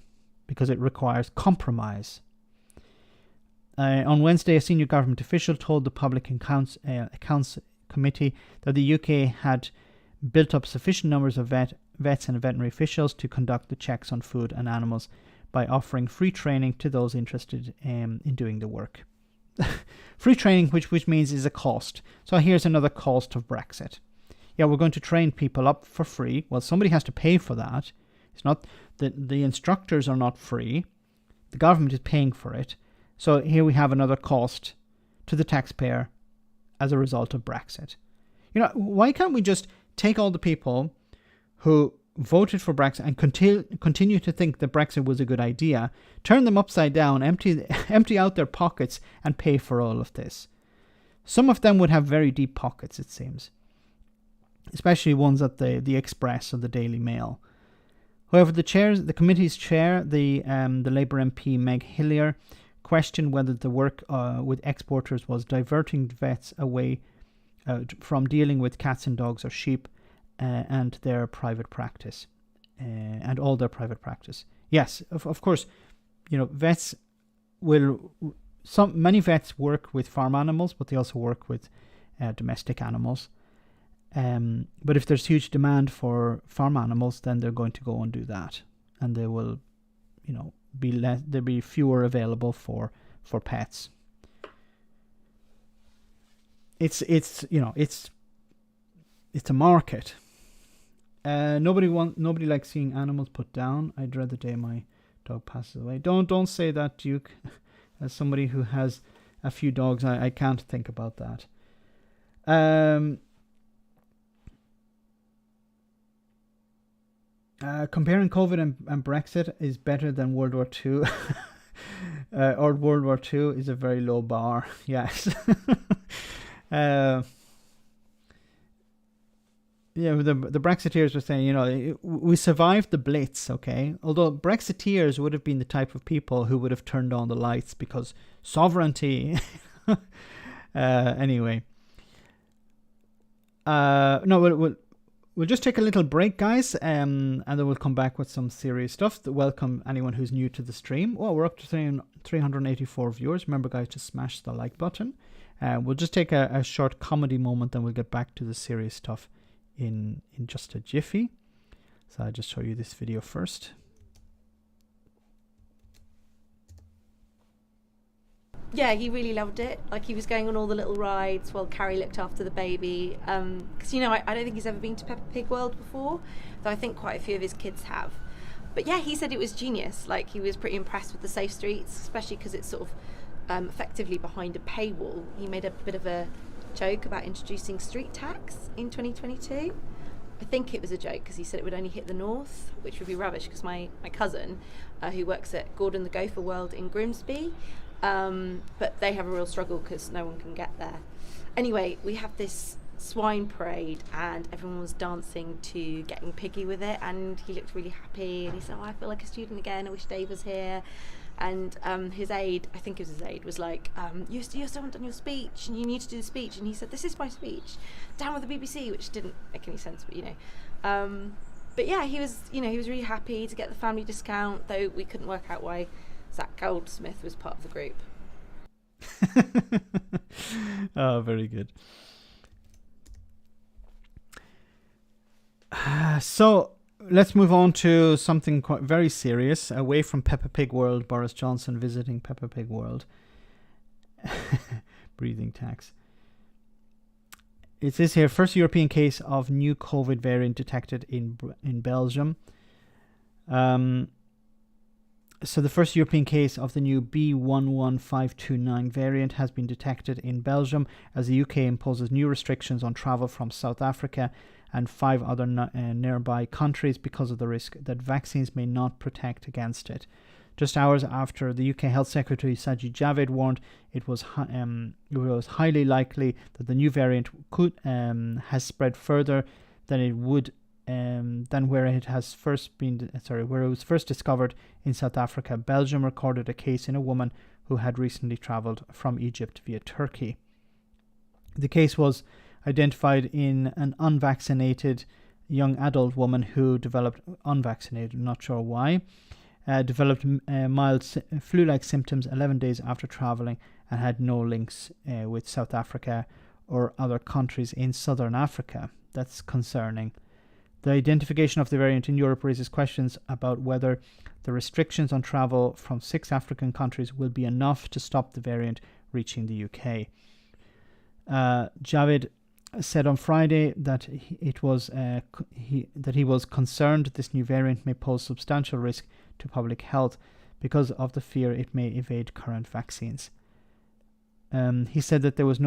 because it requires compromise. On Wednesday, a senior government official told the Public Accounts Committee that the UK had built up sufficient numbers of vets and veterinary officials to conduct the checks on food and animals by offering free training to those interested in doing the work. Free training, which means is a cost. So here's another cost of Brexit. Yeah, we're going to train people up for free. Well, somebody has to pay for that. It's not the instructors are not free. The government is paying for it. So here we have another cost to the taxpayer as a result of Brexit. Why can't we just take all the people who voted for Brexit and continue to think that Brexit was a good idea, turn them upside down, empty out their pockets and pay for all of this? Some of them would have very deep pockets, it seems, especially ones at the Express or the Daily Mail. However, the committee's chair, the Labour MP Meg Hillier, questioned whether the work with exporters was diverting vets away from dealing with cats and dogs or sheep and their private practice, and all their private practice. Yes, of course, vets many vets work with farm animals, but they also work with domestic animals. But if there's huge demand for farm animals, then they're going to go and do that, and they will, there'll be fewer available for pets. It's a market. Nobody likes seeing animals put down. I dread the day my dog passes away. Don't say that, Duke. As somebody who has a few dogs, I can't think about that. Comparing COVID and Brexit is better than World War II. Or World War II is a very low bar. Yes. The Brexiteers were saying, we survived the Blitz, okay? Although Brexiteers would have been the type of people who would have turned on the lights because sovereignty. Anyway. We'll just take a little break, guys, and then we'll come back with some serious stuff. Welcome anyone who's new to the stream. Well, we're up to 384 viewers. Remember, guys, to smash the like button. We'll just take a short comedy moment, then we'll get back to the serious stuff in just a jiffy. So I'll just show you this video first. Yeah, he really loved it. Like, he was going on all the little rides while Carrie looked after the baby. Because, I don't think he's ever been to Peppa Pig World before, though I think quite a few of his kids have. But yeah, he said it was genius. Like, he was pretty impressed with the safe streets, especially because it's sort of effectively behind a paywall. He made a bit of a joke about introducing street tax in 2022. I think it was a joke because he said it would only hit the north, which would be rubbish because my cousin, who works at Gordon the Gopher World in Grimsby, but they have a real struggle because no one can get there. Anyway, we have this swine parade and everyone was dancing to Getting Piggy with it, and he looked really happy and he said, I feel like a student again, I wish Dave was here. And his aide, I think it was his aide, was like, you still haven't done your speech and you need to do the speech. And he said, this is my speech, down with the BBC, which didn't make any sense, but but yeah, he was really happy to get the family discount, though we couldn't work out why Zach Goldsmith was part of the group. Oh, very good. So let's move on to something quite very serious, away from Peppa Pig World. Boris Johnson visiting Peppa Pig World. Breathing tax. It says here, first European case of new COVID variant detected in Belgium. So the first European case of the new B11529 variant has been detected in Belgium as the UK imposes new restrictions on travel from South Africa and 5 other nearby countries because of the risk that vaccines may not protect against it. Just hours after the UK Health Secretary Sajid Javid warned it was highly likely that the new variant has spread further than it would than where it was first discovered in South Africa. Belgium recorded a case in a woman who had recently travelled from Egypt via Turkey. The case was identified in an unvaccinated young adult woman who developed, unvaccinated, not sure why, developed mild flu-like symptoms 11 days after travelling and had no links with South Africa or other countries in southern Africa. That's concerning. The identification of the variant in Europe raises questions about whether the restrictions on travel from 6 African countries will be enough to stop the variant reaching the UK. Javid said on Friday that he was concerned this new variant may pose substantial risk to public health because of the fear it may evade current vaccines. He said that there were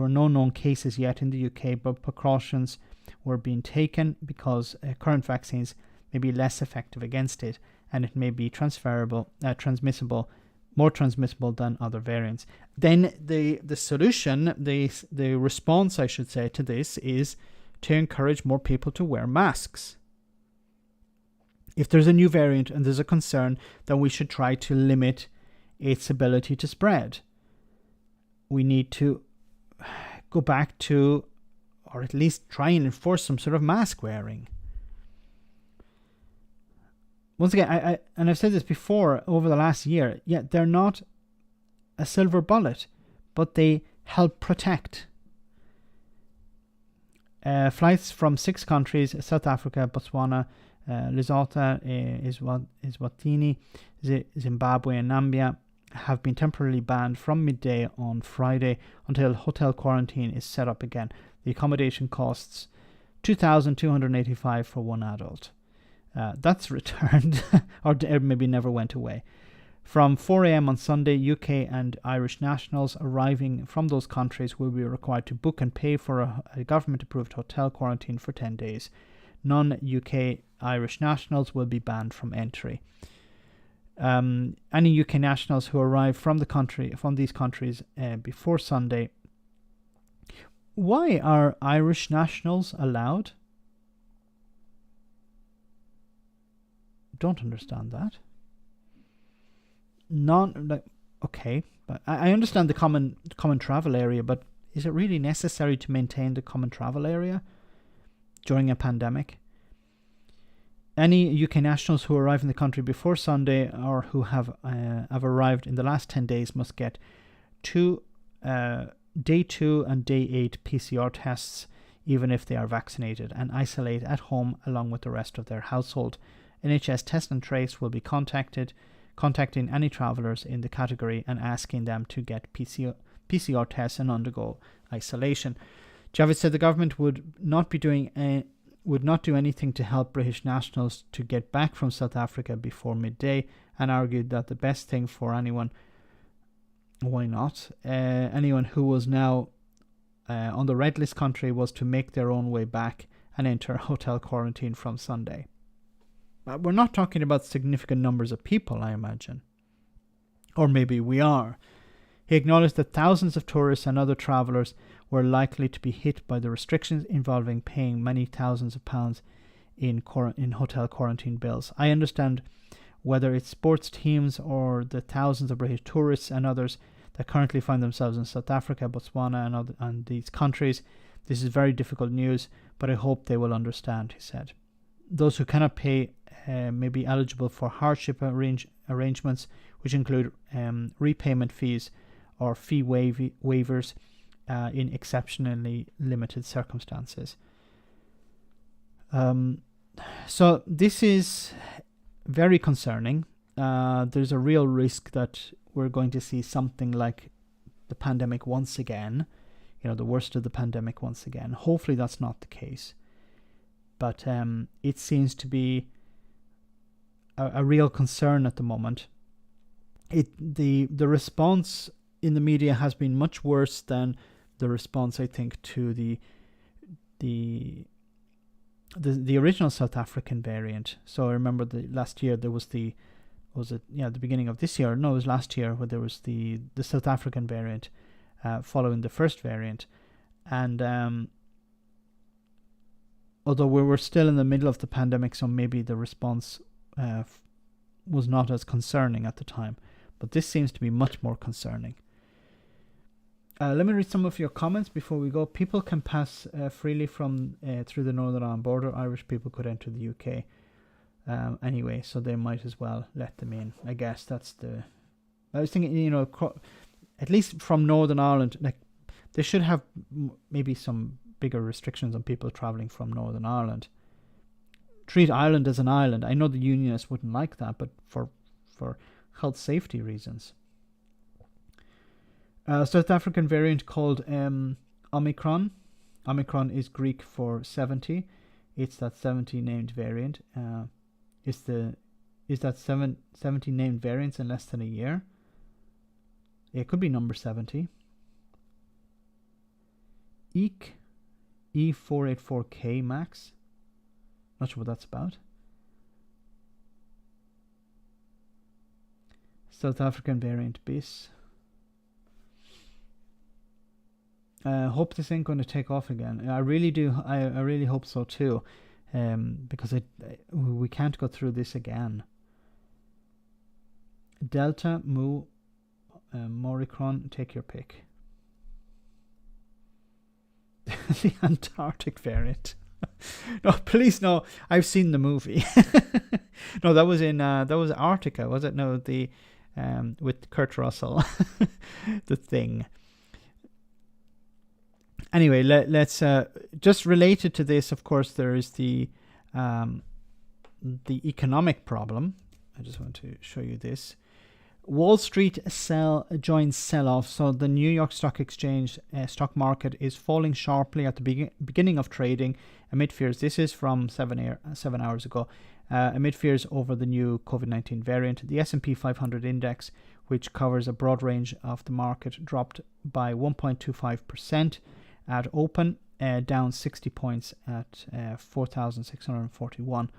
no known cases yet in the UK, but precautions were being taken because current vaccines may be less effective against it, and it may be more transmissible than other variants. Then the solution, the response, I should say, to this is to encourage more people to wear masks. If there's a new variant and there's a concern, then we should try to limit its ability to spread. We need to go back to, or at least try and enforce some sort of mask wearing. Once again, I've said this before over the last year, they're not a silver bullet, but they help protect. Flights from 6 countries, South Africa, Botswana, Lesotho, Eswatini, Zimbabwe and Namibia, have been temporarily banned from midday on Friday until hotel quarantine is set up again. The accommodation costs $2,285 for one adult. That's returned, or maybe never went away. From 4 a.m. on Sunday, UK and Irish nationals arriving from those countries will be required to book and pay for a government-approved hotel quarantine for 10 days. Non-UK Irish nationals will be banned from entry. Any UK nationals who arrive from these countries before Sunday. Why are Irish nationals allowed? Don't understand that. Okay, but I understand the common travel area, but is it really necessary to maintain the common travel area during a pandemic? Any UK nationals who arrive in the country before Sunday or who have arrived in the last 10 days must get day 2 and day 8 PCR tests, even if they are vaccinated, and isolate at home along with the rest of their household. NHS Test and Trace will be contacting any travellers in the category and asking them to get PCR tests and undergo isolation. Javid said the government would not do anything to help British nationals to get back from South Africa before midday, and argued that the best thing for anyone who was now on the red list country was to make their own way back and enter hotel quarantine from Sunday. We're not talking about significant numbers of people, I imagine. Or maybe we are. He acknowledged that thousands of tourists and other travellers were likely to be hit by the restrictions involving paying many thousands of pounds in hotel quarantine bills. I understand whether it's sports teams or the thousands of British tourists and others that currently find themselves in South Africa, Botswana and these countries. This is very difficult news, but I hope they will understand, he said. Those who cannot pay may be eligible for hardship arrangements, which include repayment fees or fee waivers in exceptionally limited circumstances. So this is very concerning. There's a real risk that we're going to see something like the pandemic once again, the worst of the pandemic once again. Hopefully that's not the case. But it seems to be a real concern at the moment. The response in the media has been much worse than the response, I think, to the original South African variant. So I remember last year there was the beginning of this year? No, it was last year where there was the South African variant following the first variant, and although we were still in the middle of the pandemic, so maybe the response was not as concerning at the time. But this seems to be much more concerning. Let me read some of your comments before we go. People can pass freely from through the Northern Ireland border. Irish people could enter the UK anyway, so they might as well let them in. I guess that's the... I was thinking, you know, at least from Northern Ireland, like they should have maybe some bigger restrictions on people travelling from Northern Ireland. Treat Ireland as an island. I know the unionists wouldn't like that, but for health safety reasons. South African variant called Omicron. Omicron is Greek for 70. It's that 70 named variant. Is that 70 named variants in less than a year? It could be number 70. EEK E484K Max. Not sure what that's about. South African variant BIS. Hope this ain't going to take off again. I really do. I really hope so too, because we can't go through this again. Delta, Mu, Moricron, take your pick. The Antarctic variant. No, please no. I've seen the movie. No, that was in that was Arctica, was it? No, the with Kurt Russell, The Thing. Anyway, let's just related to this. Of course, there is the economic problem. I just want to show you this. Wall Street joins sell-off. So the New York Stock Exchange stock market is falling sharply at the beginning of trading amid fears. This is from 7 hours ago. Amid fears over the new COVID-19 variant. The S&P 500 index, which covers a broad range of the market, dropped by 1.25%. At open, down 60 points at 4,641.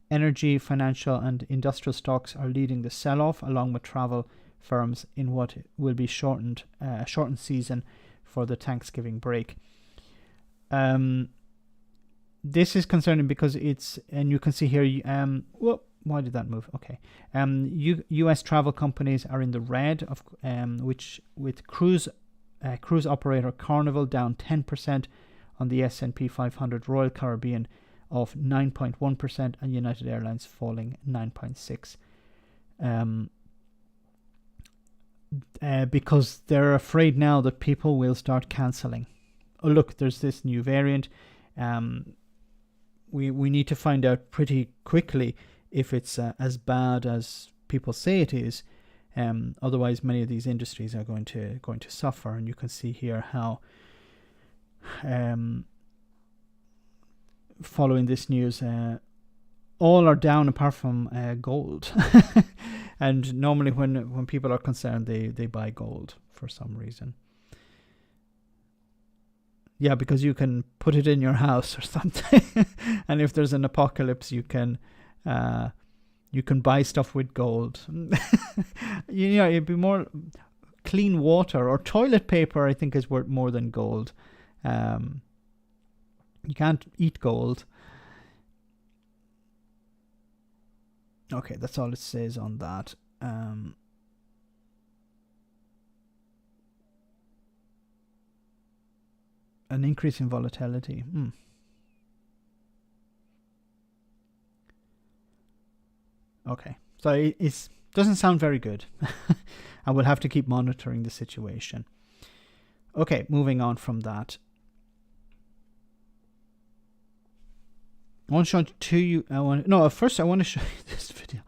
Energy, financial and industrial stocks are leading the sell-off, along with travel firms in what will be shortened season for the Thanksgiving break. This is concerning because it's, and you can see here, why did that move? Okay. U.S. travel companies are in the red, which with cruise operator Carnival down 10% on the S&P 500, Royal Caribbean of 9.1%, and United Airlines falling 9.6%. Because they're afraid now that people will start cancelling. Oh, look, there's this new variant. We need to find out pretty quickly if it's as bad as people say it is. Otherwise, many of these industries are going to suffer, and you can see here how, following this news, all are down apart from gold. And normally, when people are concerned, they buy gold for some reason. Yeah, because you can put it in your house or something, and if there's an apocalypse, you can buy stuff with gold. You know, it'd be more clean water or toilet paper, I think, is worth more than gold. You can't eat gold. Okay, that's all it says on that. An increase in volatility. Okay, so it doesn't sound very good. I will have to keep monitoring the situation. Okay, moving on from that. I want to show it to you. First I want to show you this video.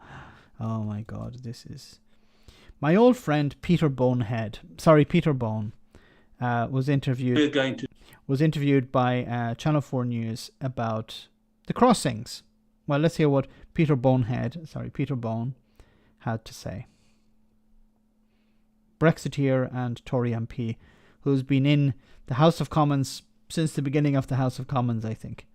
Oh my God, this is my old friend Peter Bonehead. Sorry, Peter Bone was interviewed. Was interviewed by Channel 4 News about the crossings. Well, let's hear what Peter Bone had to say. Brexiteer and Tory MP, who's been in the House of Commons since the beginning of the House of Commons, I think.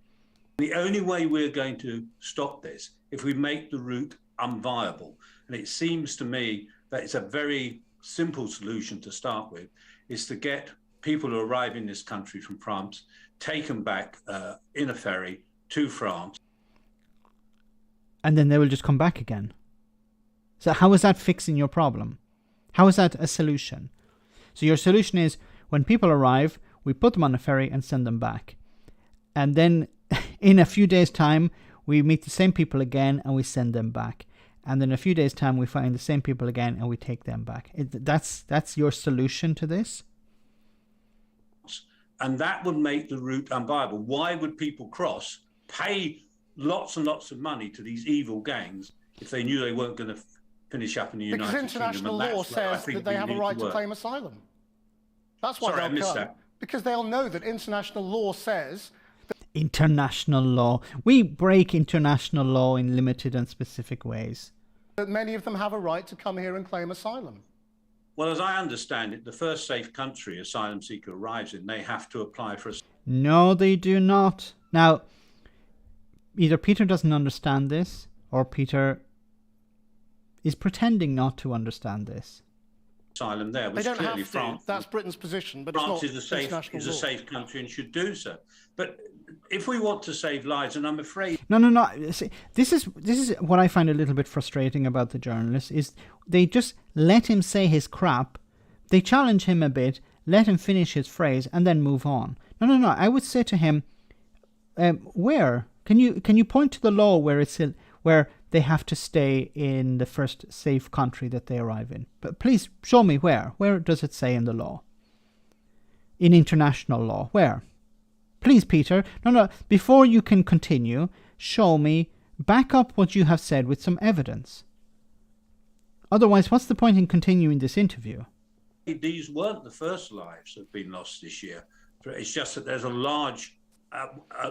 The only way we're going to stop this, if we make the route unviable, and it seems to me that it's a very simple solution to start with, is to get people who arrive in this country from France taken back in a ferry to France. And then they will just come back again. So how is that fixing your problem? How is that a solution? So your solution is when people arrive, we put them on a ferry and send them back. And then in a few days' time, we meet the same people again and we send them back. And then a few days' time, we find the same people again and we take them back. That's your solution to this? And that would make the route unviable. Why would people cross, pay lots and lots of money to these evil gangs if they knew they weren't going to finish up in the United Kingdom? Because international law says that they have a right to claim asylum. That's why they'll come. That. Because they'll know that international law says... International law. We break international law in limited and specific ways. ...that many of them have a right to come here and claim asylum. Well, as I understand it, the first safe country asylum seeker arrives in, they have to apply for asylum. No, they do not. Now, either Peter doesn't understand this, or Peter is pretending not to understand this. Asylum there, which they don't clearly have to. France. That's Britain's position, but France it's not is a safe country and should do so. But if we want to save lives, and I'm afraid... No. See, this is what I find a little bit frustrating about the journalists, is they just let him say his crap, they challenge him a bit, let him finish his phrase, and then move on. No. I would say to him, where? Can you point to the law where they have to stay in the first safe country that they arrive in? But please show me where. Where does it say in the law? In international law, where? Please, Peter. No. Before you can continue, show me, back up what you have said with some evidence. Otherwise, what's the point in continuing this interview? These weren't the first lives that have been lost this year. It's just that there's a large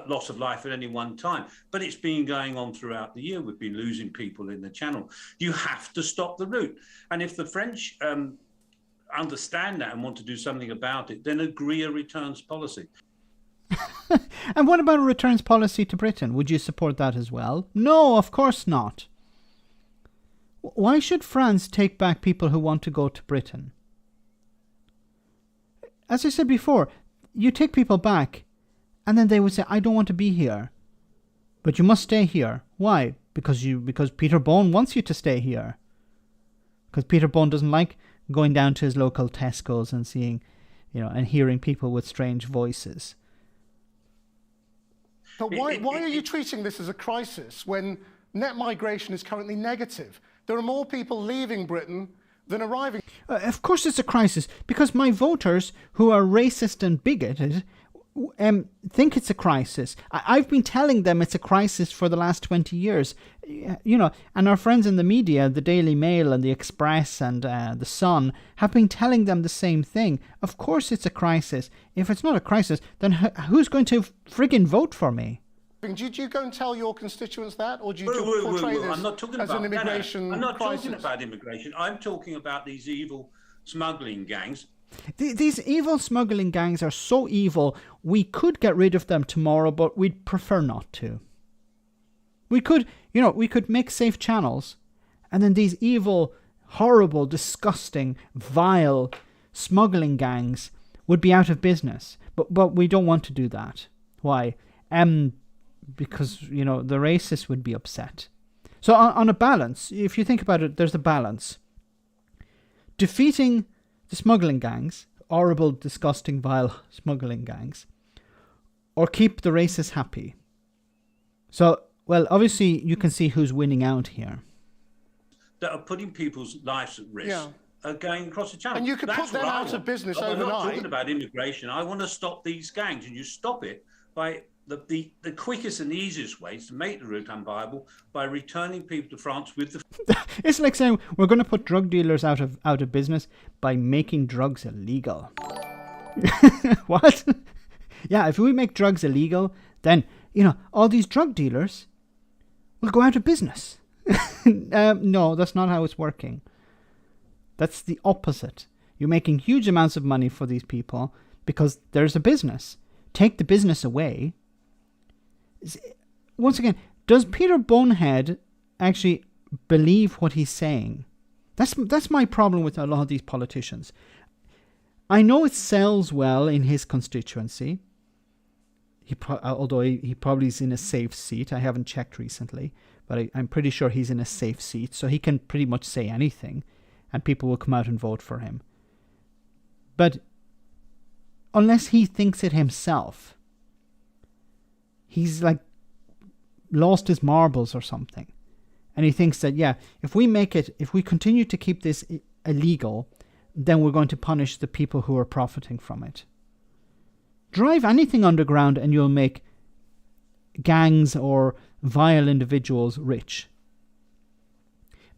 loss of life at any one time. But it's been going on throughout the year. We've been losing people in the Channel. You have to stop the route. And if the French understand that and want to do something about it, then agree a returns policy. And what about a returns policy to Britain? Would you support that as well? No, of course not. Why should France take back people who want to go to Britain? As I said before, you take people back and then they would say, I don't want to be here. But you must stay here. Why? Because Peter Bone wants you to stay here. Because Peter Bone doesn't like going down to his local Tesco's and seeing, and hearing people with strange voices. But why are you treating this as a crisis when net migration is currently negative? There are more people leaving Britain than arriving. Of course it's a crisis, because my voters, who are racist and bigoted, think it's a crisis. I've been telling them it's a crisis for the last 20 years. And our friends in the media, the Daily Mail and the Express and the Sun, have been telling them the same thing. Of course it's a crisis. If it's not a crisis, then who's going to friggin' vote for me? Did you go and tell your constituents that, or do you portray this as an immigration crisis? I'm not talking about immigration. I'm talking about these evil smuggling gangs. These evil smuggling gangs are so evil, we could get rid of them tomorrow, but we'd prefer not to. We could make safe channels, and then these evil, horrible, disgusting, vile smuggling gangs would be out of business. But we don't want to do that. Why? Because, the racists would be upset. So on a balance, if you think about it, there's a balance. Defeating the smuggling gangs, horrible, disgusting, vile smuggling gangs, or keep the racists happy. So, well, obviously you can see who's winning out here. That are putting people's lives at risk. Are going across the channel. And you could put them out of business overnight. I'm not talking about immigration. I want to stop these gangs, and you stop it by the quickest and easiest ways to make the route unviable by returning people to France with the... It's like saying we're going to put drug dealers out of business by making drugs illegal. What? Yeah, if we make drugs illegal, then, all these drug dealers will go out of business. No, that's not how it's working. That's the opposite. You're making huge amounts of money for these people because there's a business. Take the business away. Once again, does Peter Bonehead actually believe what he's saying? That's my problem with a lot of these politicians. I know it sells well in his constituency. Although he probably is in a safe seat. I haven't checked recently, but I'm pretty sure he's in a safe seat, so he can pretty much say anything. and people will come out and vote for him. But unless he thinks it himself, he's like lost his marbles or something. And he thinks that, yeah, if we continue to keep this illegal, then we're going to punish the people who are profiting from it. Drive anything underground and you'll make gangs or vile individuals rich.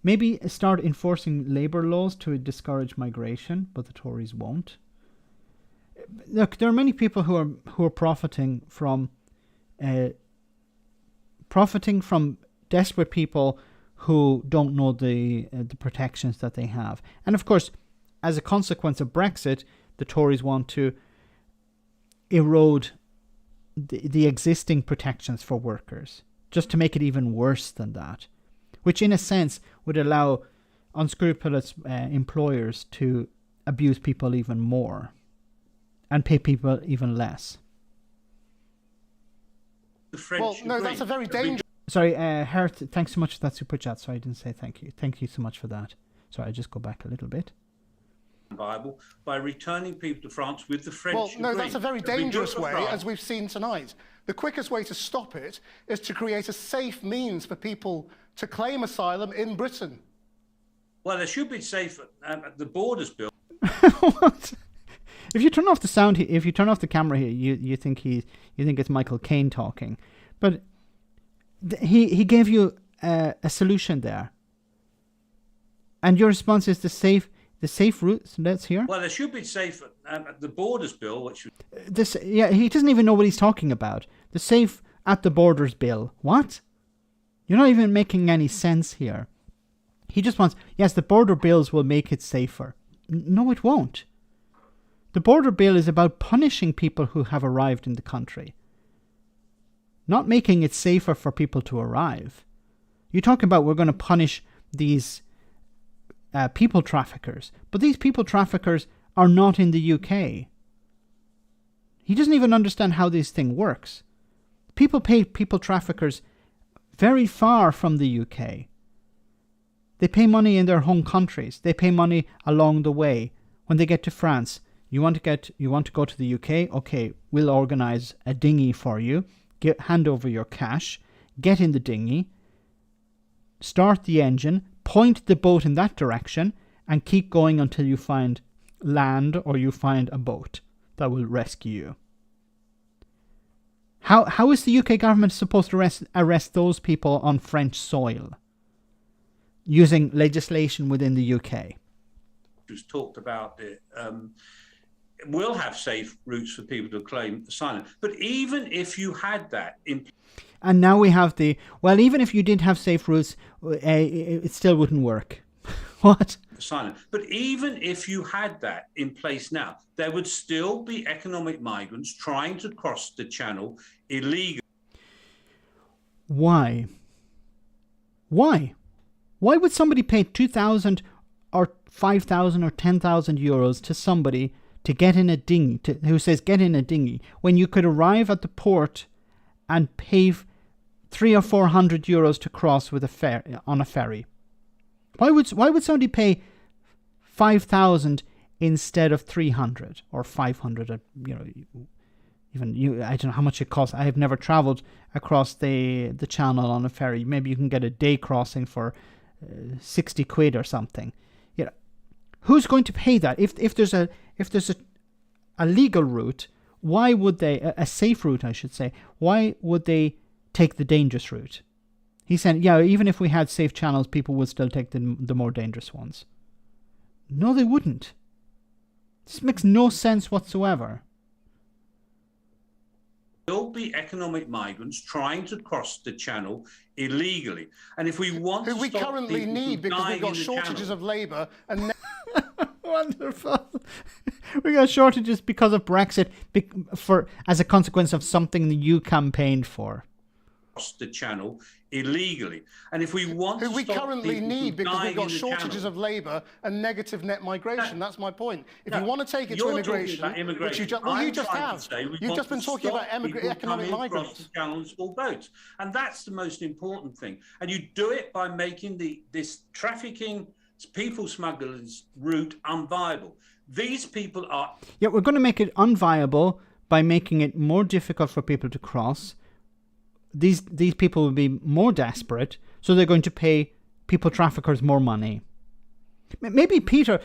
Maybe start enforcing labour laws to discourage migration, but the Tories won't. Look, there are many people who are profiting from desperate people who don't know the protections that they have. And of course, as a consequence of Brexit, the Tories want to erode the existing protections for workers, just to make it even worse than that, which in a sense would allow unscrupulous employers to abuse people even more and pay people even less. Well, no, that's a very dangerous... Sorry, Hert, thanks so much for that super chat. Sorry, I didn't say thank you. Thank you so much for that. Sorry, I'll just go back a little bit. Bible by returning people to France with the French Well, no, degree. that's a very It'll be good dangerous for way, France. as we've seen tonight. The quickest way to stop it is to create a safe means for people to claim asylum in Britain. Well, there should be safe at the borders, Bill. What? If you turn off the sound, if you turn off the camera here, you think it's Michael Caine talking, but he gave you a solution there, and your response is the safe routes. Let's hear. Well, there should be safe at the borders, Bill. Which he doesn't even know what he's talking about. The safe at the borders bill. What? You're not even making any sense here. He just wants, yes, the border bills will make it safer. No, it won't. The border bill is about punishing people who have arrived in the country, not making it safer for people to arrive. You talk about we're going to punish these people traffickers, but these people traffickers are not in the UK. He doesn't even understand how this thing works. People pay people traffickers very far from the UK. They pay money in their home countries. They pay money along the way. When they get to France, you want to go to the UK? Okay, we'll organise a dinghy for you. Hand over your cash. Get in the dinghy. Start the engine. Point the boat in that direction and keep going until you find land or you find a boat that will rescue you. How is the UK government supposed to arrest those people on French soil using legislation within the UK? who's talked about it, will have safe routes for people to claim asylum. But even if you had that in... And now we have well, even if you did have safe routes, it still wouldn't work. What? Asylum. But even if you had that in place now, there would still be economic migrants trying to cross the channel illegally. Why? Why would somebody pay 2,000 or 5,000 or 10,000 euros to somebody to get in a dinghy, who says get in a dinghy, when you could arrive at the port and pay 300 or 400 euros to cross with on a ferry? Why would somebody pay 5,000 instead of 300 or 500? I don't know how much it costs. I have never travelled across the channel on a ferry. Maybe you can get a day crossing for 60 quid or something. Who's going to pay that? If there's a legal route, why would they, a safe route I should say, why would they take the dangerous route? He said, yeah, even if we had safe channels, people would still take the more dangerous ones. No, they wouldn't. This makes no sense whatsoever. There'll be economic migrants trying to cross the channel illegally. And if we want who we currently need because we've got shortages of labour and... Wonderful. We got shortages because of Brexit, as a consequence of something that you campaigned for. Cross the channel illegally. And if we want who to we stop currently need because we've got in the shortages channel, of labour and negative net migration. That's my point. If you want to take it to immigration, which you just have. You've just been talking about economic migrants. The channel in small boats. And that's the most important thing. And you do it by making this trafficking people smugglers' route unviable. These people are... Yeah, we're going to make it unviable by making it more difficult for people to cross. These people will be more desperate, so they're going to pay people traffickers more money. Maybe Peter,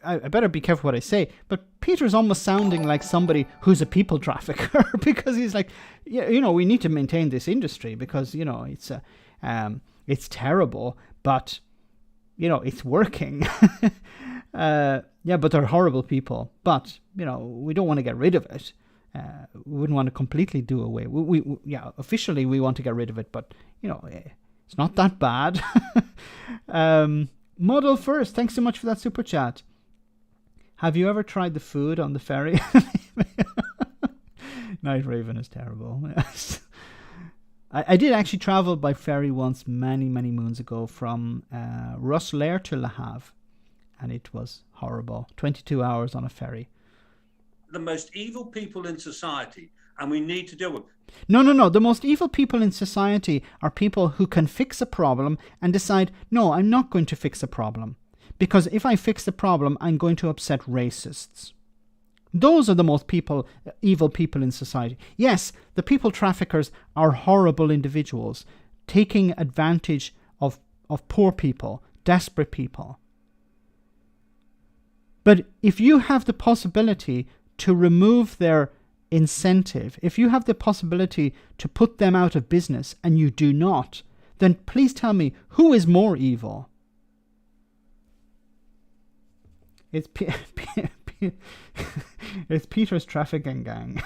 I better be careful what I say, but Peter's almost sounding like somebody who's a people trafficker because he's like, you know, we need to maintain this industry because, you know, it's terrible, but, you know, it's working. Yeah, but they're horrible people. But, you know, we don't want to get rid of it. We wouldn't want to completely do away. Yeah, officially we want to get rid of it, but, you know, it's not that bad. Model First, thanks so much for that super chat. Have you ever tried the food on the ferry? Night Raven is terrible. Yes. I did actually travel by ferry once many moons ago from Rosslare to Le Havre, and it was horrible. 22 hours on a ferry. The most evil people in society, and we need to deal with. No. The most evil people in society are people who can fix a problem and decide, no, I'm not going to fix a problem. Because if I fix the problem, I'm going to upset racists. Those are the most evil people in society. Yes, the people traffickers are horrible individuals, taking advantage of poor people, desperate people. But if you have the possibility to remove their incentive, if you have the possibility to put them out of business and you do not, then please tell me, who is more evil? It's it's Peter's trafficking gang.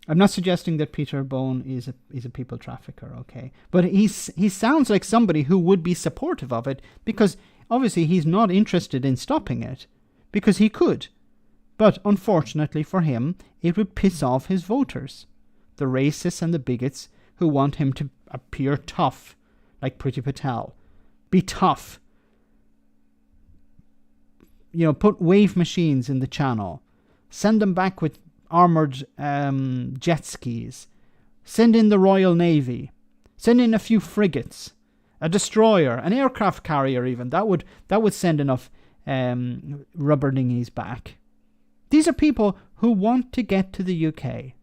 I'm not suggesting that Peter Bone is a people trafficker, okay? But he sounds like somebody who would be supportive of it, because obviously he's not interested in stopping it, because he could. But unfortunately for him, it would piss off his voters, the racists and the bigots who want him to appear tough, like Priti Patel. Be tough. You know, put wave machines in the channel. Send them back with armoured jet skis. Send in the Royal Navy. Send in a few frigates. A destroyer. An aircraft carrier even. That would send enough rubber dinghies back. These are people who want to get to the UK.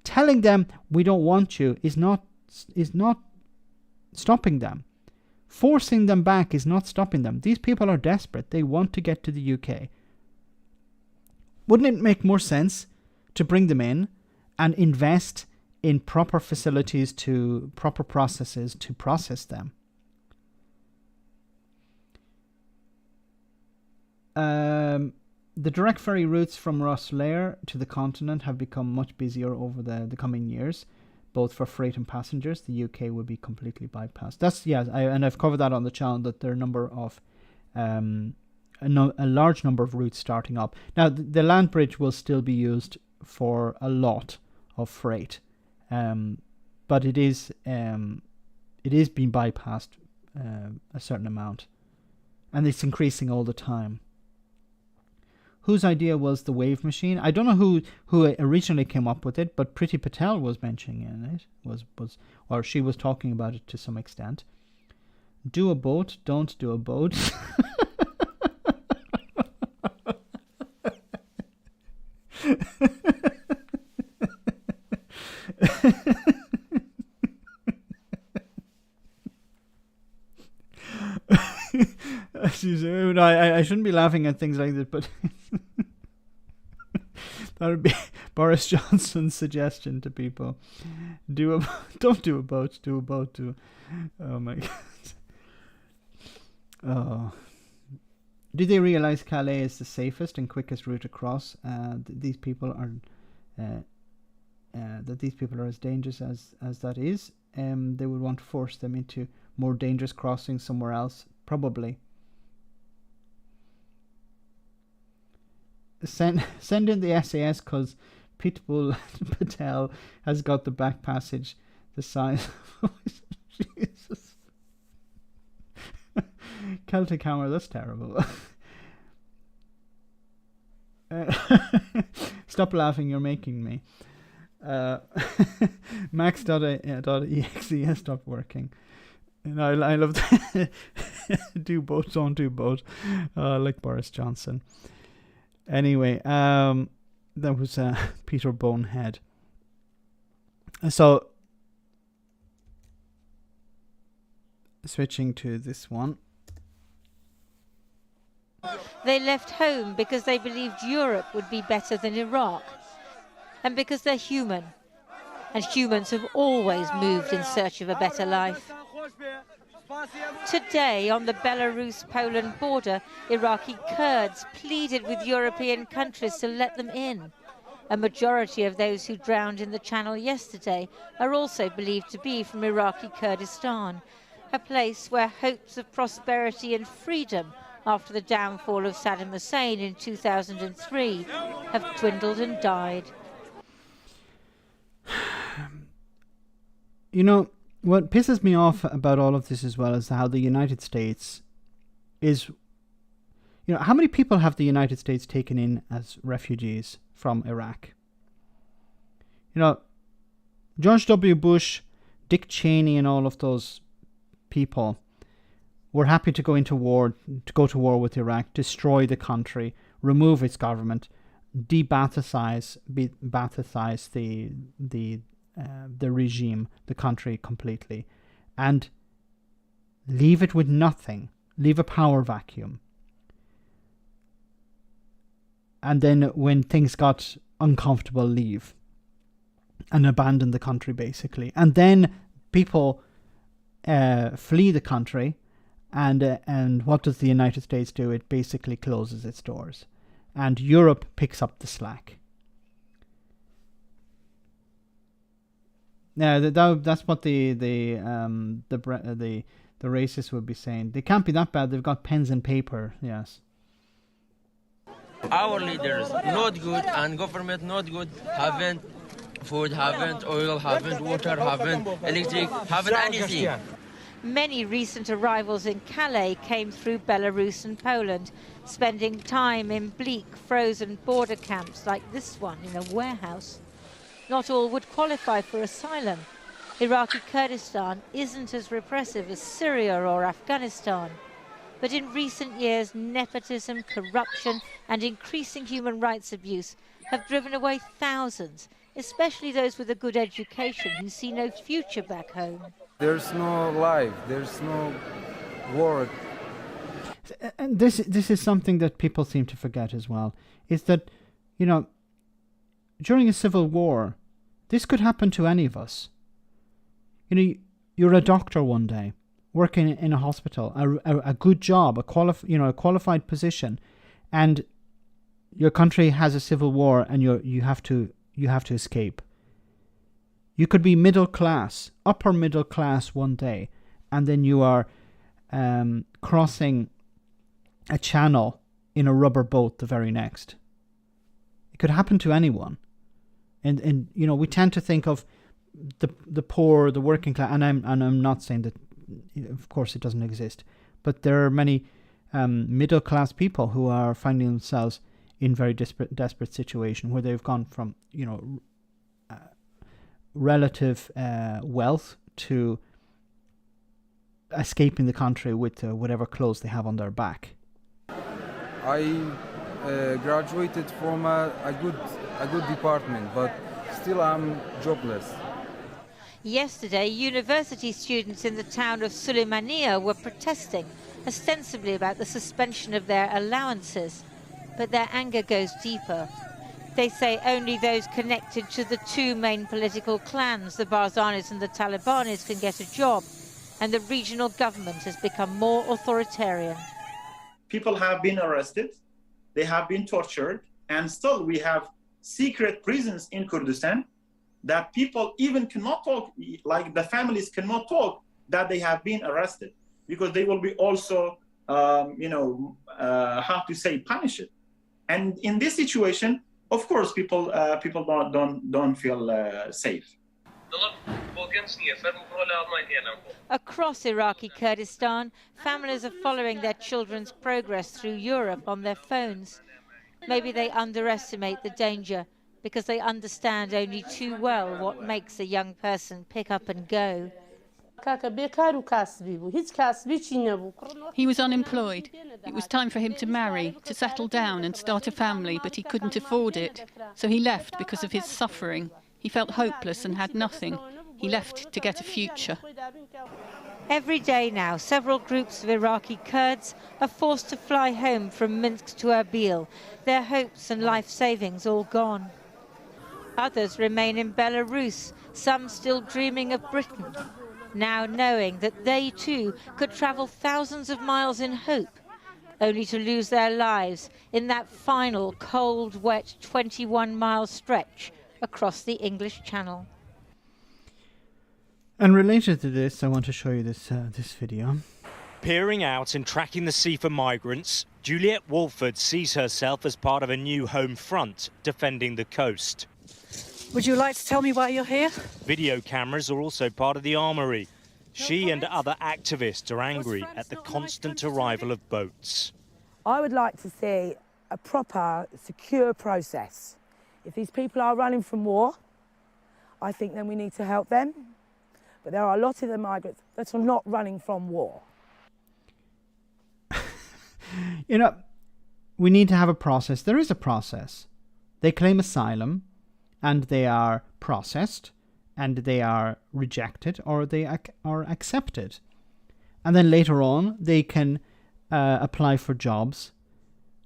Telling them we don't want you is not stopping them. Forcing them back is not stopping them. These people are desperate. They want to get to the UK. Wouldn't it make more sense to bring them in and invest in proper facilities, to proper processes to process them? The direct ferry routes from Rosslare to the continent have become much busier over the coming years, both for freight and passengers. The UK will be completely bypassed. And I've covered that on the channel, that there are a number of a large number of routes starting up. Now, the land bridge will still be used for a lot of freight, but it is being bypassed a certain amount, and it's increasing all the time. Whose idea was the wave machine? I don't know who originally came up with it, but Priti Patel was mentioning it. Or she was talking about it to some extent. Do a boat, don't do a boat. I shouldn't be laughing at things like this, but that would be Boris Johnson's suggestion to people. Don't do a boat, do a boat, oh my God. Oh. Do they realize Calais is the safest and quickest route across? These people are that these people are as dangerous as that is. They would want to force them into more dangerous crossings somewhere else, probably. Send in the SAS, because Pitbull Patel has got the back passage the size of Jesus. Celtic Hammer, that's terrible. Stop laughing, you're making me. Max.exe has stopped working. You know, I love that. Do both, don't do both. Like Boris Johnson. Anyway, that was Peter Bonehead. So, switching to this one. They left home because they believed Europe would be better than Iraq, and because they're human, and humans have always moved in search of a better life. Today, on the Belarus-Poland border, Iraqi Kurds pleaded with European countries to let them in. A majority of those who drowned in the Channel yesterday are also believed to be from Iraqi Kurdistan, a place where hopes of prosperity and freedom after the downfall of Saddam Hussein in 2003 have dwindled and died. You know, what pisses me off about all of this as well is how the United States is... You know, how many people have the United States taken in as refugees from Iraq? You know, George W. Bush, Dick Cheney and all of those people were happy to go into war, to go to war with Iraq, destroy the country, remove its government, de-Ba'athize the regime, the country completely, and leave it with nothing, leave a power vacuum. And then when things got uncomfortable, leave and abandon the country, basically. And then people flee the country, and what does the United States do? It basically closes its doors, and Europe picks up the slack. Yeah, that's what the racists would be saying. They can't be that bad. They've got pens and paper. Yes. Our leaders not good and government not good. Haven't food, haven't oil, haven't water, haven't electric, haven't anything. Many recent arrivals in Calais came through Belarus and Poland, spending time in bleak, frozen border camps like this one in a warehouse. Not all would qualify for asylum. Iraqi Kurdistan isn't as repressive as Syria or Afghanistan. But in recent years, nepotism, corruption and increasing human rights abuse have driven away thousands, especially those with a good education who see no future back home. There's no life, there's no work. And this is something that people seem to forget as well, is that, you know, during a civil war, this could happen to any of us. You know, you're a doctor one day, working in a hospital, a good job, a qualified position, and your country has a civil war, and you have to escape. You could be middle class, upper middle class one day, and then you are crossing a channel in a rubber boat the very next. It could happen to anyone. And you know, we tend to think of the poor, the working class, and I'm not saying that, of course, it doesn't exist, but there are many middle class people who are finding themselves in very desperate situation where they've gone from, you know, relative wealth to escaping the country with whatever clothes they have on their back. I graduated from a good department, but still I'm jobless. Yesterday, university students in the town of Suleymaniye were protesting, ostensibly about the suspension of their allowances. But their anger goes deeper. They say only those connected to the two main political clans, the Barzanis and the Talibanis, can get a job, and the regional government has become more authoritarian. People have been arrested, they have been tortured, and still we have secret prisons in Kurdistan that people even cannot talk, like the families cannot talk that they have been arrested, because they will be also, how to say, punished. And in this situation, of course, people don't feel safe. Across Iraqi Kurdistan, families are following their children's progress through Europe on their phones. Maybe they underestimate the danger because they understand only too well what makes a young person pick up and go. He was unemployed. It was time for him to marry, to settle down and start a family, but he couldn't afford it. So he left because of his suffering. He felt hopeless and had nothing. He left to get a future. Every day now, several groups of Iraqi Kurds are forced to fly home from Minsk to Erbil, their hopes and life savings all gone. Others remain in Belarus, some still dreaming of Britain, now knowing that they too could travel thousands of miles in hope, only to lose their lives in that final cold, wet 21-mile stretch across the English Channel. And related to this, I want to show you this video. Peering out and tracking the sea for migrants, Juliet Walford sees herself as part of a new home front defending the coast. Would you like to tell me why you're here? Video cameras are also part of the armoury. She and other activists are angry at the constant arrival of boats. I would like to see a proper, secure process. If these people are running from war, I think then we need to help them. But there are a lot of the migrants that are not running from war. You know, we need to have a process. There is a process. They claim asylum, and they are processed, and they are rejected, or they are accepted. And then later on, they can apply for jobs.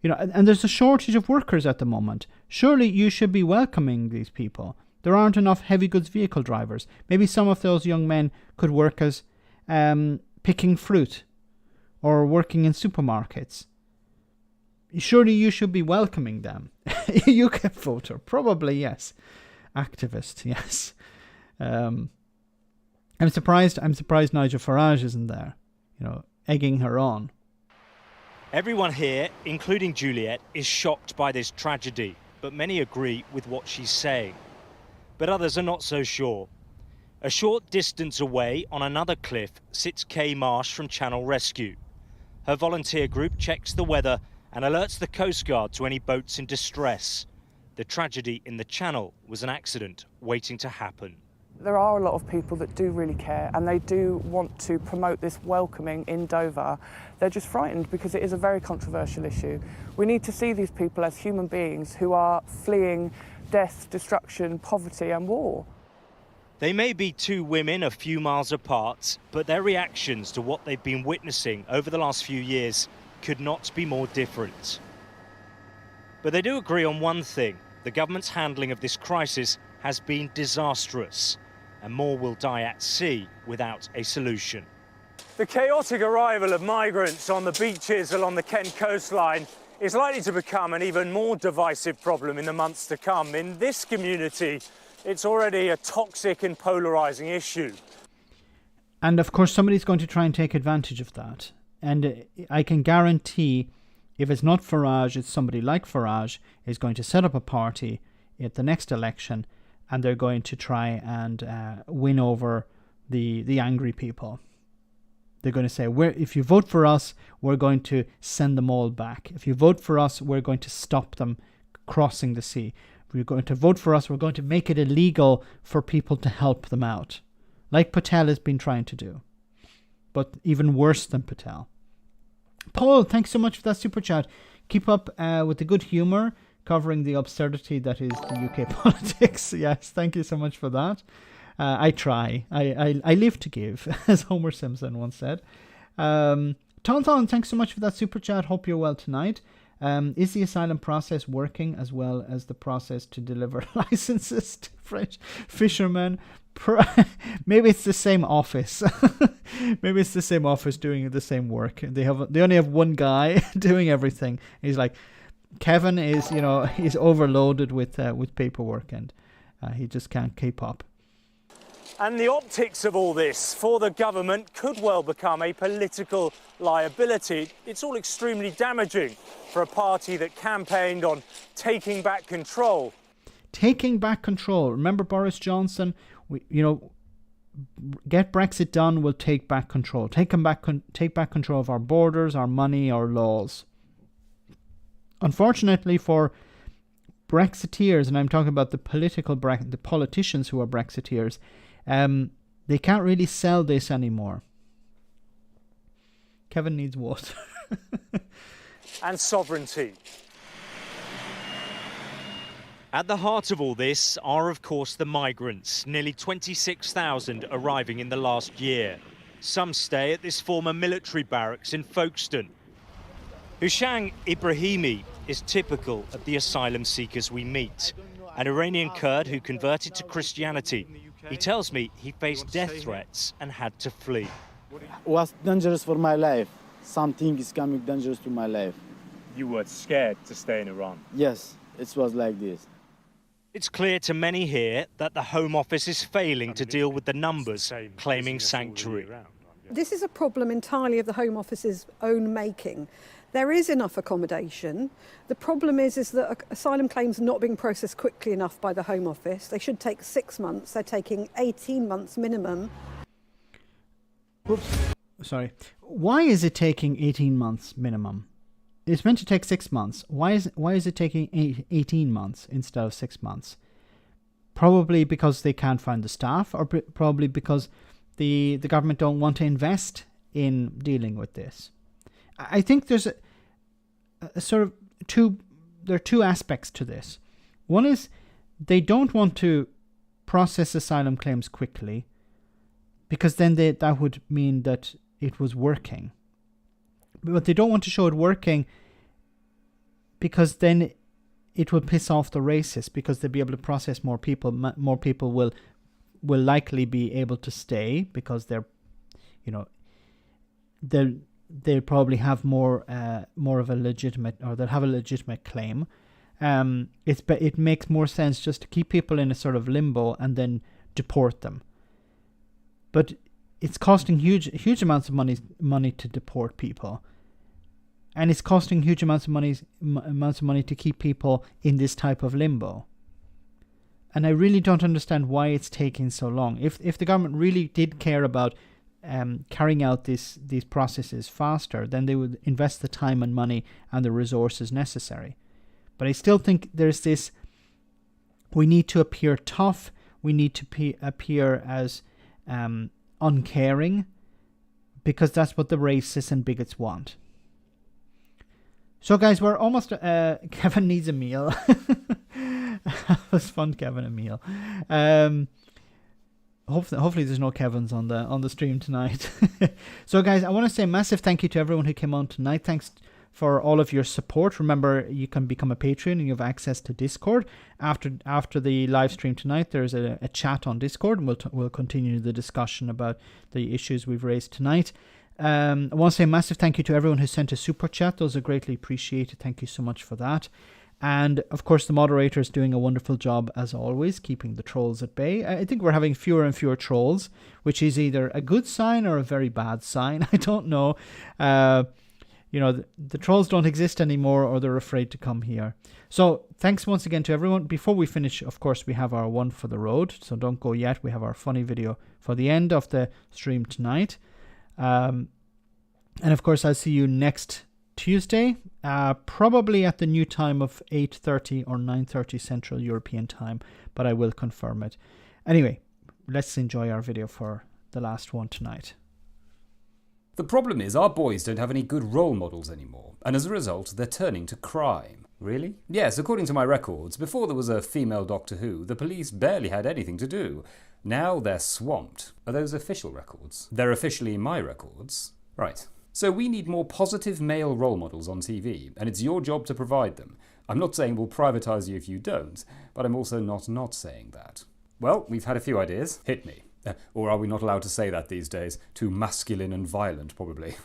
You know, and there's a shortage of workers at the moment. Surely you should be welcoming these people. There aren't enough heavy goods vehicle drivers. Maybe some of those young men could work as picking fruit or working in supermarkets. Surely you should be welcoming them. UKIP voter, probably yes. Activist, yes. I'm surprised Nigel Farage isn't there, you know, egging her on. Everyone here, including Juliet, is shocked by this tragedy, but many agree with what she's saying. But others are not so sure. A short distance away on another cliff sits Kay Marsh from Channel Rescue. Her volunteer group checks the weather and alerts the Coast Guard to any boats in distress. The tragedy in the Channel was an accident waiting to happen. There are a lot of people that do really care, and they do want to promote this welcoming in Dover. They're just frightened because it is a very controversial issue. We need to see these people as human beings who are fleeing death, destruction, poverty and war. They may be two women a few miles apart, but their reactions to what they've been witnessing over the last few years could not be more different. But they do agree on one thing: the government's handling of this crisis has been disastrous, and more will die at sea without a solution. The chaotic arrival of migrants on the beaches along the Kent coastline is likely to become an even more divisive problem in the months to come. In this community, it's already a toxic and polarising issue. And of course, somebody's going to try and take advantage of that. And I can guarantee, if it's not Farage, it's somebody like Farage is going to set up a party at the next election, and they're going to try and win over the angry people. They're going to say, if you vote for us, we're going to send them all back. If you vote for us, we're going to stop them crossing the sea. If you're going to vote for us, we're going to make it illegal for people to help them out. Like Patel has been trying to do. But even worse than Patel. Paul, thanks so much for that super chat. Keep up with the good humour, covering the absurdity that is the UK politics. Yes, thank you so much for that. I try. I live to give, as Homer Simpson once said. Ton, thanks so much for that super chat. Hope you're well tonight. Is the asylum process working as well as the process to deliver licenses to French fishermen? Maybe it's the same office. Maybe it's the same office doing the same work. They only have one guy doing everything. He's like, Kevin is, he's overloaded with paperwork, and he just can't keep up. And the optics of all this for the government could well become a political liability. It's all extremely damaging for a party that campaigned on taking back control. Taking back control. Remember Boris Johnson? Get Brexit done, we'll take back control. Take back control of our borders, our money, our laws. Unfortunately for Brexiteers, and I'm talking about the politicians who are Brexiteers, They can't really sell this anymore. Kevin needs water. And sovereignty. At the heart of all this are, of course, the migrants, nearly 26,000 arriving in the last year. Some stay at this former military barracks in Folkestone. Hushang Ibrahimi is typical of the asylum seekers we meet. An Iranian Kurd who converted to Christianity. He tells me he faced death threats and had to flee. It was dangerous for my life. Something is coming dangerous to my life. You were scared to stay in Iran? Yes, it was like this. It's clear to many here that the Home Office is failing to deal with the numbers claiming sanctuary. This is a problem entirely of the Home Office's own making. There is enough accommodation. The problem is that asylum claims are not being processed quickly enough by the Home Office. They should take 6 months. They're taking 18 months minimum. Oops. Sorry. Why is it taking 18 months minimum? It's meant to take 6 months. Why is it taking 18 months instead of 6 months? Probably because they can't find the staff, or probably because the government don't want to invest in dealing with this. I think there's a sort of there are two aspects to this. One is they don't want to process asylum claims quickly, because then that would mean that it was working. But they don't want to show it working because then it will piss off the racists, because they'll be able to process more people. More people will likely be able to stay because they'll probably have more of a legitimate, or they'll have a legitimate claim. It makes more sense just to keep people in a sort of limbo and then deport them. But it's costing huge amounts of money to deport people, and it's costing huge amounts of money to keep people in this type of limbo. And I really don't understand why it's taking so long. If the government really did care about carrying out these processes faster, then they would invest the time and money and the resources necessary. But I still think there's this: we need to appear tough. We need to appear as uncaring, because that's what the racists and bigots want. So guys, we're almost Kevin needs a meal. It was fun, Kevin, a meal. Hopefully there's no Kevins on the stream tonight. So guys, I want to say a massive thank you to everyone who came on tonight. Thanks for all of your support. Remember, you can become a patron and you have access to Discord. After the live stream tonight, there's a chat on Discord, and we'll continue the discussion about the issues we've raised tonight. I want to say a massive thank you to everyone who sent a super chat. Those are greatly appreciated. Thank you so much for that. And of course, the moderator is doing a wonderful job as always, keeping the trolls at bay. I think we're having fewer and fewer trolls, which is either a good sign or a very bad sign. I don't know. The trolls don't exist anymore, or they're afraid to come here. So thanks once again to everyone. Before we finish, of course, we have our one for the road, so don't go yet. We have our funny video for the end of the stream tonight. And of course, I'll see you next Tuesday, probably at the new time of 8:30 or 9:30 Central European time, but I will confirm it. Anyway, let's enjoy our video for the last one tonight. The problem is our boys don't have any good role models anymore, and as a result, they're turning to crime. Really? Yes, according to my records, before there was a female Doctor Who, the police barely had anything to do. Now they're swamped. Are those official records? They're officially my records. Right. So we need more positive male role models on TV, and it's your job to provide them. I'm not saying we'll privatise you if you don't, but I'm also not saying that. Well, we've had a few ideas. Hit me. Or are we not allowed to say that these days? Too masculine and violent, probably.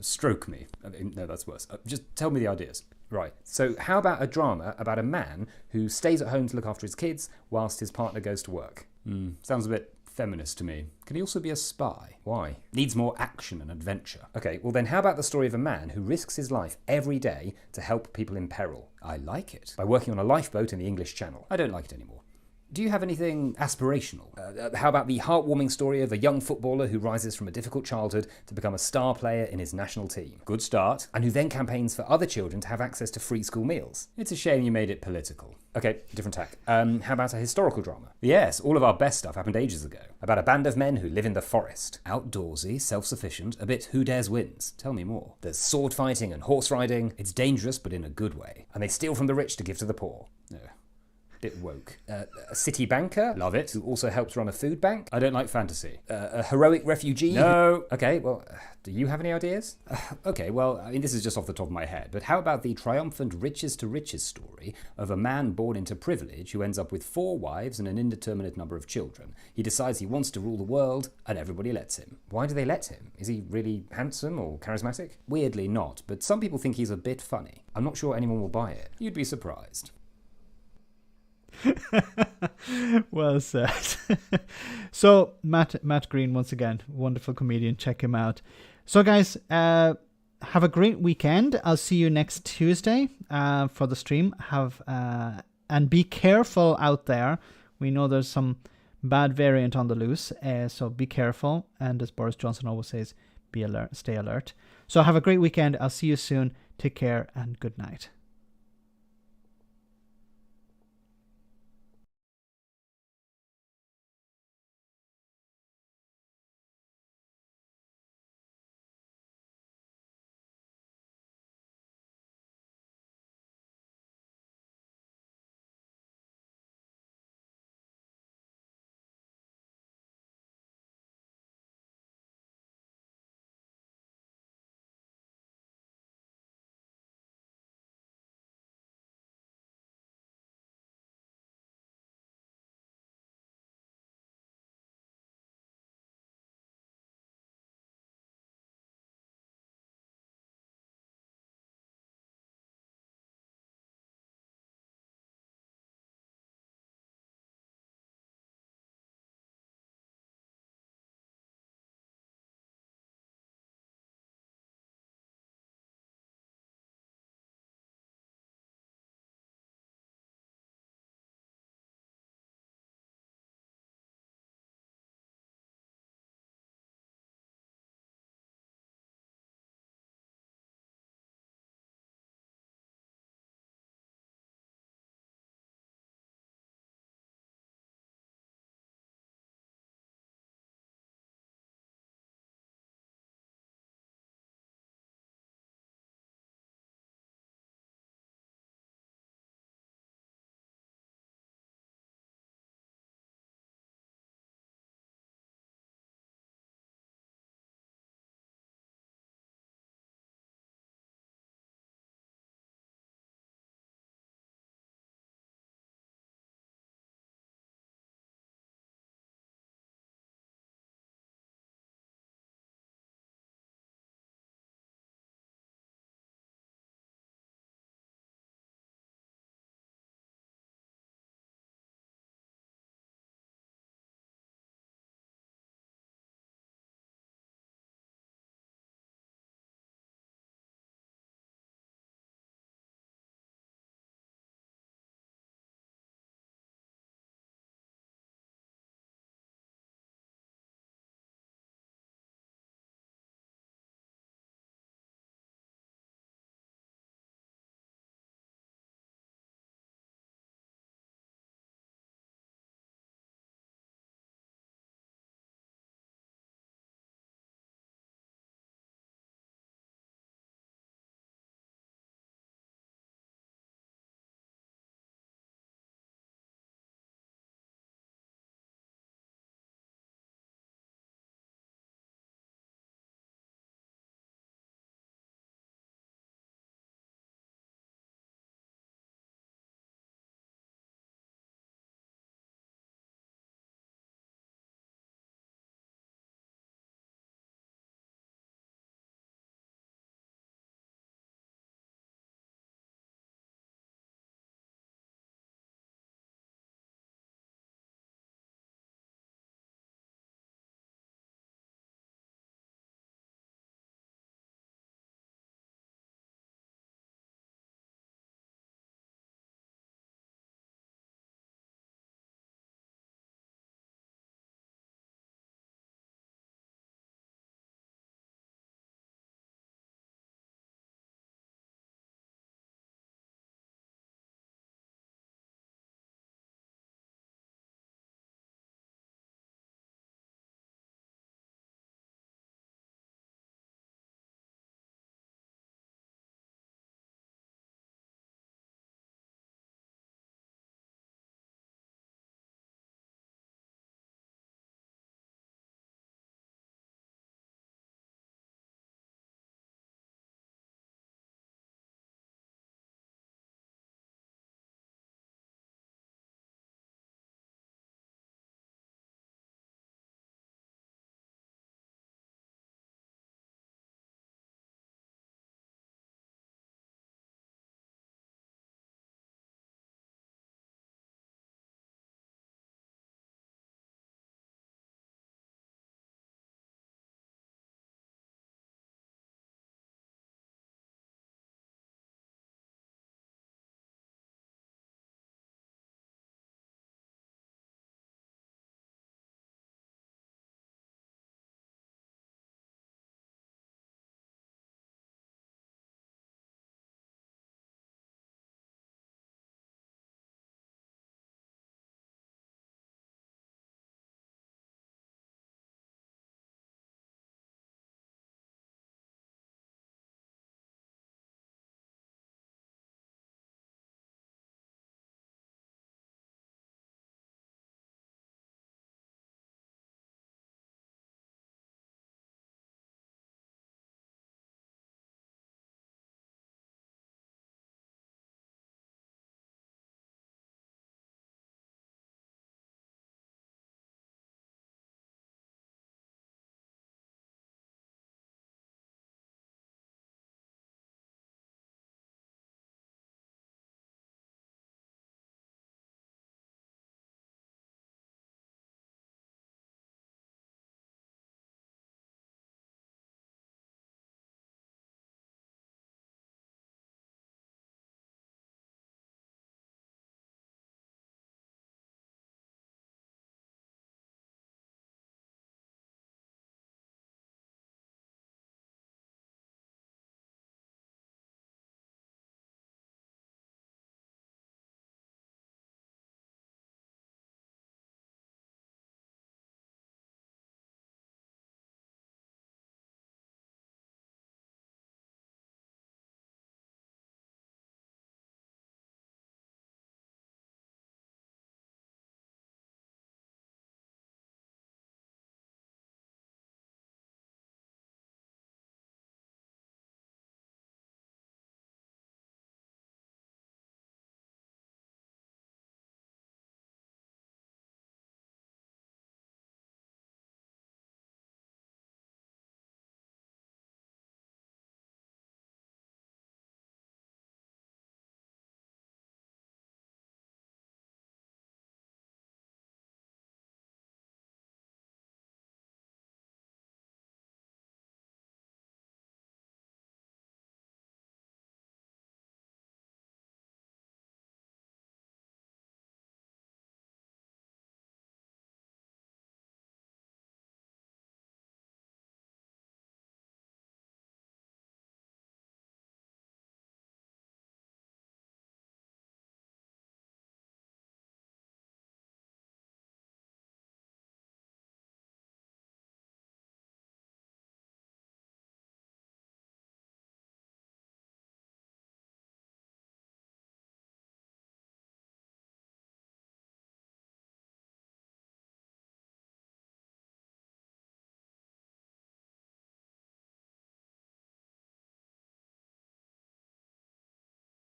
Stroke me. No, that's worse. Just tell me the ideas. Right, so how about a drama about a man who stays at home to look after his kids whilst his partner goes to work? Sounds a bit feminist to me. Can he also be a spy? Why? Needs more action and adventure. Okay, well then how about the story of a man who risks his life every day to help people in peril? I like it. By working on a lifeboat in the English Channel. I don't like it anymore. Do you have anything aspirational? How about the heartwarming story of a young footballer who rises from a difficult childhood to become a star player in his national team? Good start. And who then campaigns for other children to have access to free school meals. It's a shame you made it political. Okay, different tack. How about a historical drama? Yes, all of our best stuff happened ages ago. About a band of men who live in the forest. Outdoorsy, self-sufficient, a bit who dares wins. Tell me more. There's sword fighting and horse riding. It's dangerous, but in a good way. And they steal from the rich to give to the poor. No. Bit woke. A city banker, love it, who also helps run a food bank. I don't like fantasy. A heroic refugee. No. Okay, well, do you have any ideas? Okay, well, I mean, this is just off the top of my head, but how about the triumphant riches to riches story of a man born into privilege who ends up with 4 wives and an indeterminate number of children? He decides he wants to rule the world, and everybody lets him. Why do they let him? Is he really handsome or charismatic? Weirdly not, but some people think he's a bit funny. I'm not sure anyone will buy it. You'd be surprised. Well said. So Matt Green, once again, wonderful comedian. Check him out. So guys, have a great weekend. I'll see you next Tuesday for the stream. And be careful out there. We know there's some bad variant on the loose, so be careful. And as Boris Johnson always says, be alert, stay alert. So have a great weekend. I'll see you soon. Take care and good night.